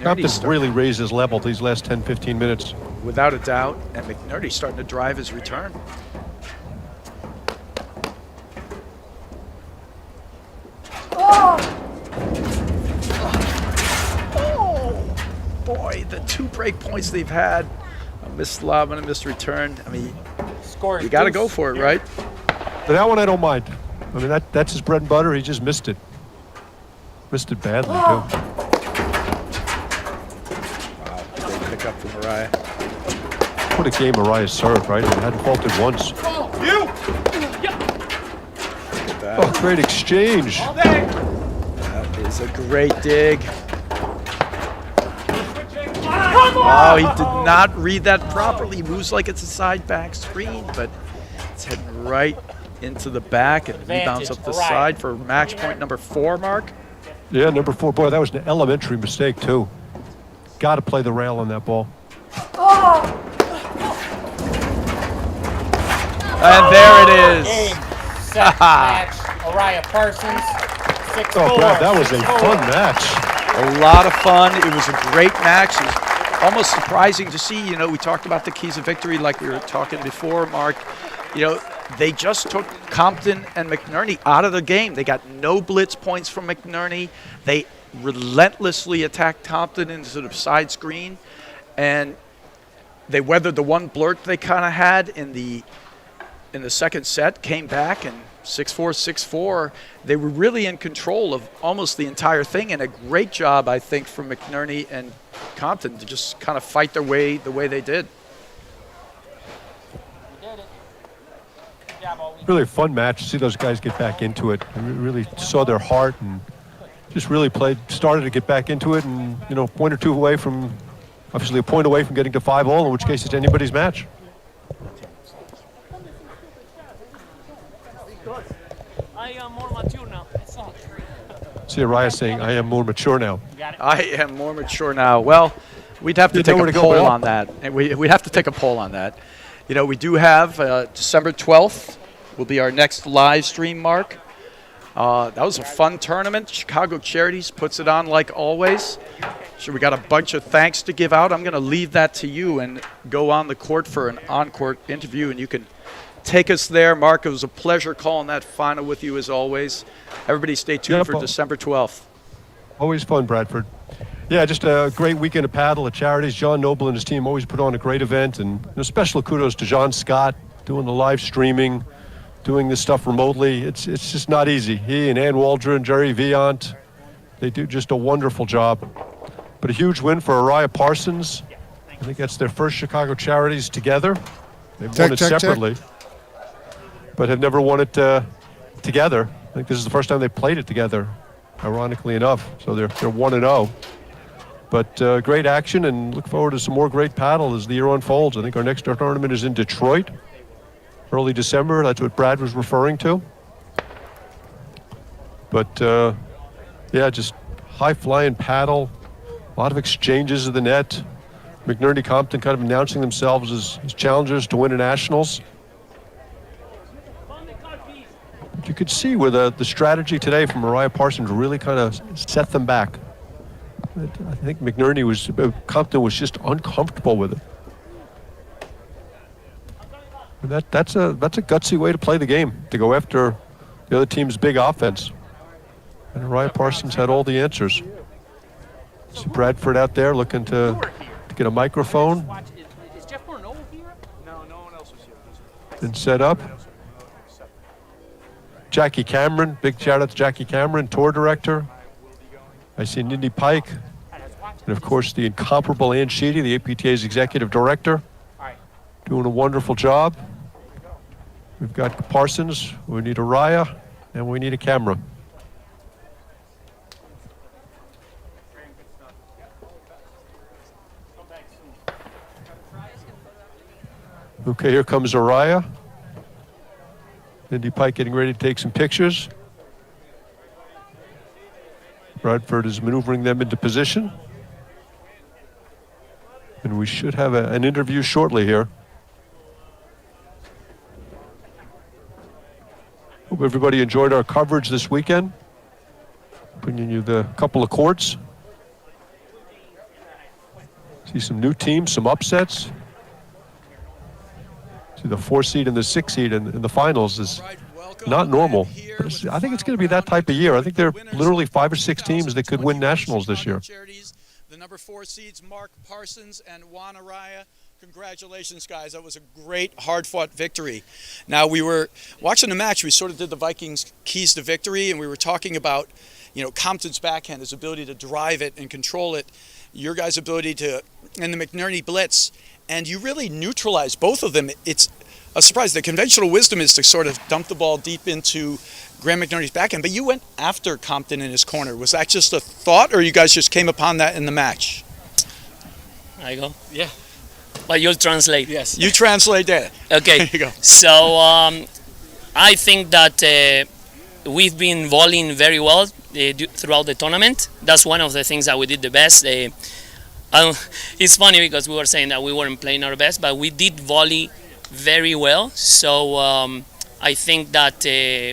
Compton's really raised his level these last 10, 15 minutes. Without a doubt, and McNerney's starting to drive his return. Oh, boy, the 2 break points they've had, a missed lob and a missed return. I mean, Score is you got to deuce. go for it, right? But that one I don't mind. I mean, that's his bread and butter. He just missed it. Missed it badly, too. Wow, great pickup from Mariah. What a game Mariah served, right? He hadn't faulted once. Look at that. Oh, great exchange. That is a great dig. Oh, he did not read that properly. He moves like it's a side back screen, but it's heading right into the back and rebounds up the side for match point number 4, Mark. Yeah, number 4. Boy, that was an elementary mistake, too. Got to play the rail on that ball. And there it is. Game, set, match, Araya Parsons, 6-4. Oh, Brad, that was a fun match. A lot of fun. It was a great match. It was almost surprising to see. You know, we talked about the keys of victory like we were talking before, Mark. You know, they just took Compton and McNerney out of the game. They got no blitz points from McNerney. They relentlessly attacked Compton into the side screen. And they weathered the one blurt they kind of had in the second set, came back, and 6-4, 6-4. They were really in control of almost the entire thing, and a great job, I think, from McNerney and Compton to just kind of fight their way the way they did. We did it. Good job, all week. Really a fun match to see those guys get back into it. I really saw their heart and just really started to get back into it, and, you know, a point or two away from, obviously a point away from getting to 5-all, in which case it's anybody's match. I am more mature now. See Araya saying, I am more mature now. I am more mature now. Well, we'd have to take a poll on that. And we'd have to take a poll on that. You know, we do have December 12th will be our next live stream, Mark. That was a fun tournament. Chicago Charities puts it on like always. So we got a bunch of thanks to give out. I'm going to leave that to you and go on the court for an on-court interview, and you can take us there. Mark, it was a pleasure calling that final with you as always. Everybody stay tuned for December 12th. Always fun, Bradford. Yeah, just a great weekend of paddle at Charities. John Noble and his team always put on a great event, and special kudos to John Scott doing the live streaming, doing this stuff remotely. It's just not easy. He and Ann Waldron, Jerry Viant, they do just a wonderful job. But a huge win for Araya Parsons. I think that's their first Chicago Charities together. They've won it separately, but have never won it together. I think this is the first time they played it together, ironically enough. So they're 1-0. But great action, and look forward to some more great paddle as the year unfolds. I think our next tournament is in Detroit, early December. That's what Brad was referring to. But yeah, just high-flying paddle, a lot of exchanges of the net. McNerney Compton kind of announcing themselves as challengers to win a nationals. You could see where the strategy today from Araya Parsons really kind of set them back. I think Compton was just uncomfortable with it. And that's a gutsy way to play the game, to go after the other team's big offense. And Araya Parsons had all the answers. See Bradford out there looking to get a microphone. Is Jeff Morneau here? No, no one else was here. And set up. Jackie Cameron, big shout out to Jackie Cameron, tour director. I see Nindy Pike, and of course the incomparable Ann Sheedy, the APTA's executive director, doing a wonderful job. We've got Parsons, we need Araya, and we need a camera. Okay, here comes Araya. Nindy Pike getting ready to take some pictures. Bradford is maneuvering them into position. And we should have an interview shortly here. Hope everybody enjoyed our coverage this weekend. Bringing you the couple of courts. See some new teams, some upsets. See the 4 seed and the 6 seed in the finals is not normal. But I think it's going to be that type of year. I think there are literally 5 or 6 teams that could win nationals this year. The number 4 seeds, Mark Parsons and Juan Araya. Congratulations, guys. That was a great, hard-fought victory. Now, we were watching the match. We sort of did the Vikings' keys to victory, and we were talking about, Compton's backhand, his ability to drive it and control it, your guys' ability to, and the McNerney blitz, and you really neutralized both of them. It's a surprise. The conventional wisdom is to sort of dump the ball deep into Graham McNerney's backhand, but you went after Compton in his corner. Was that just a thought, or you guys just came upon that in the match? I go. Yeah. But you'll translate. Yes. You translate that. Okay. There you go. So I think that we've been volleying very well throughout the tournament. That's one of the things that we did the best. It's funny because we were saying that we weren't playing our best, but we did volley very well. So I think that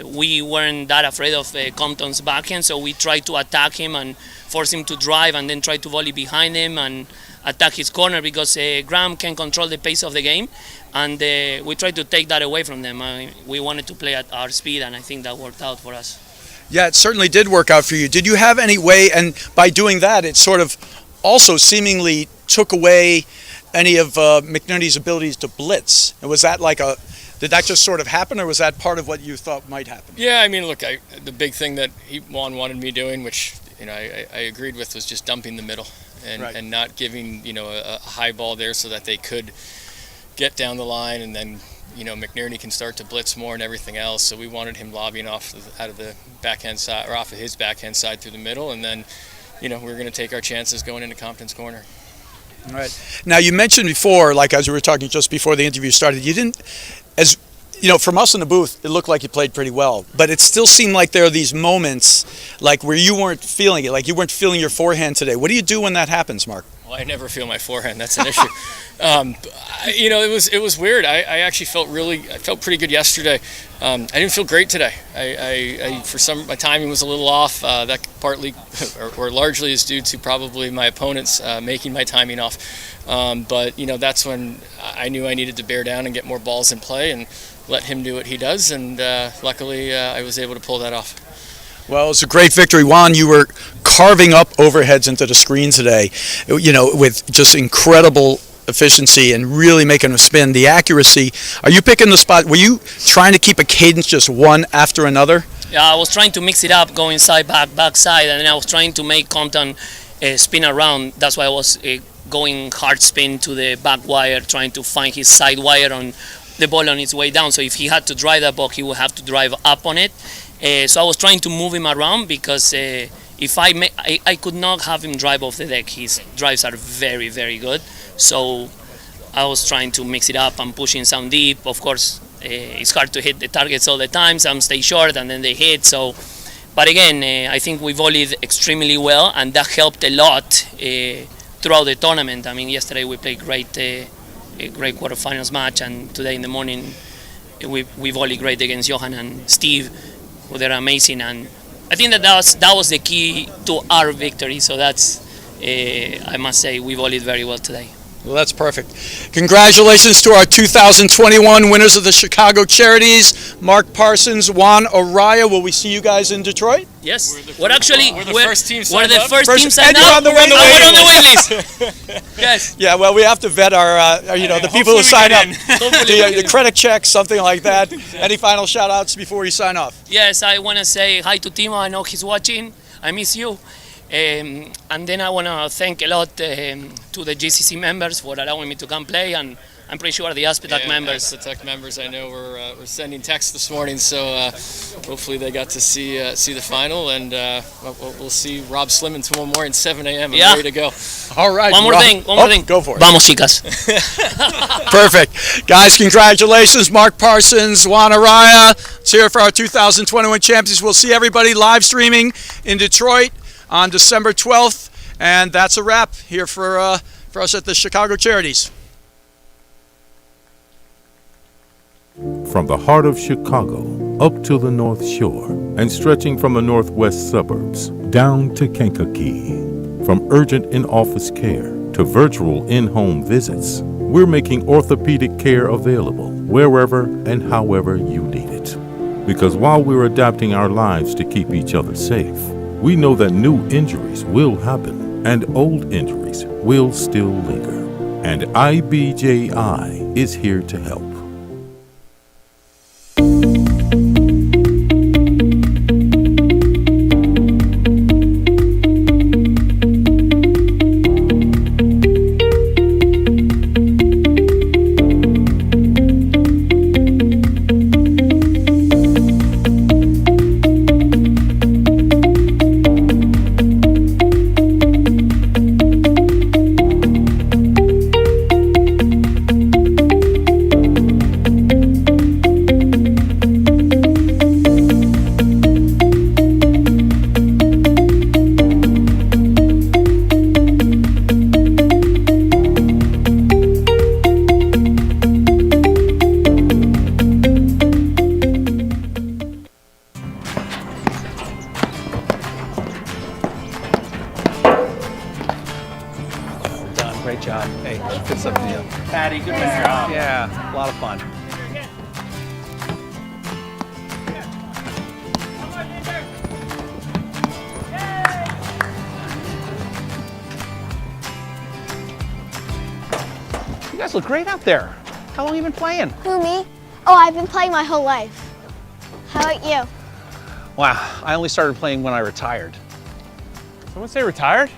we weren't that afraid of Compton's backhand, so we tried to attack him and force him to drive and then try to volley behind him and attack his corner because Graham can control the pace of the game, and we tried to take that away from them. We wanted to play at our speed, and I think that worked out for us. Yeah, it certainly did work out for you. Did you have any way, and by doing that, it sort of also seemingly took away any of McNerney's abilities to blitz? And was that did that just sort of happen, or was that part of what you thought might happen? Yeah, I mean, look, the big thing that Juan wanted me doing, which I agreed with, was just dumping the middle and not giving a high ball there so that they could get down the line, and then McNerney can start to blitz more and everything else. So we wanted him lobbing out of the backhand side, or off of his backhand side through the middle, and then we were going to take our chances going into Compton's corner. All right. Now, you mentioned before, like as we were talking just before the interview started, you didn't, as from us in the booth, it looked like you played pretty well, but it still seemed like there are these moments like where you weren't feeling it, like you weren't feeling your forehand today. What do you do when that happens, Mark? Well, I never feel my forehand. That's an issue. It was weird. I actually felt pretty good yesterday. I didn't feel great today. My timing was a little off. That partly or largely is due to probably my opponents making my timing off. But that's when I knew I needed to bear down and get more balls in play and let him do what he does. And luckily, I was able to pull that off. Well, it's a great victory. Juan, you were carving up overheads into the screen today, with just incredible efficiency and really making them spin. The accuracy. Are you picking the spot? Were you trying to keep a cadence just one after another? Yeah, I was trying to mix it up, going side, back, side, and then I was trying to make Compton spin around. That's why I was going hard spin to the back wire, trying to find his side wire on the ball on its way down. So if he had to drive that ball, he would have to drive up on it. So I was trying to move him around because if I could not have him drive off the deck. His drives are very, very good. So I was trying to mix it up and pushing some deep. Of course, it's hard to hit the targets all the time. Some stay short and then they hit. So, but again, I think we volleyed extremely well, and that helped a lot throughout the tournament. I mean, yesterday we played a great quarterfinals match, and today in the morning we volleyed great against Johan and Steve. They're amazing, and I think that was the key to our victory. So that's I must say we volleyed very well today. Well, that's perfect. Congratulations to our 2021 winners of the Chicago Charities, Mark Parsons, Juan Araya. Will we see you guys in Detroit? Yes. We're the first team signed up. And you're on the wait list. Yes. Yeah, well, we have to vet our the people who sign up. The credit check, something like that. Any final shout-outs before you sign off? Yes, I want to say hi to Timo. I know he's watching. I miss you. And then I want to thank a lot to the GCC members for allowing me to come play, and I'm pretty sure the Aspetech members. Aspetech members, I know we're sending texts this morning, so hopefully they got to see the final, and we'll see Rob Slimmon tomorrow morning, 7 a.m. I'm ready to go. All right. One more thing. Go for it. Vamos, chicas. Perfect. Guys, congratulations, Mark Parsons, Juan Araya. It's here for our 2021 champions. We'll see everybody live streaming in Detroit on December 12th, and that's a wrap here for us at the Chicago Charities. From the heart of Chicago up to the North Shore and stretching from the northwest suburbs down to Kankakee. From urgent in-office care to virtual in-home visits, we're making orthopedic care available wherever and however you need it. Because while we're adapting our lives to keep each other safe, we know that new injuries will happen and old injuries will still linger. And IBJI is here to help. should fit something in. Patty, good job. Yeah, a lot of fun. You guys look great out there. How long have you been playing? Who, me? Oh, I've been playing my whole life. How about you? Wow, I only started playing when I retired. Someone say retired?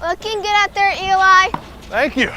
Looking good out there, Eli. Thank you.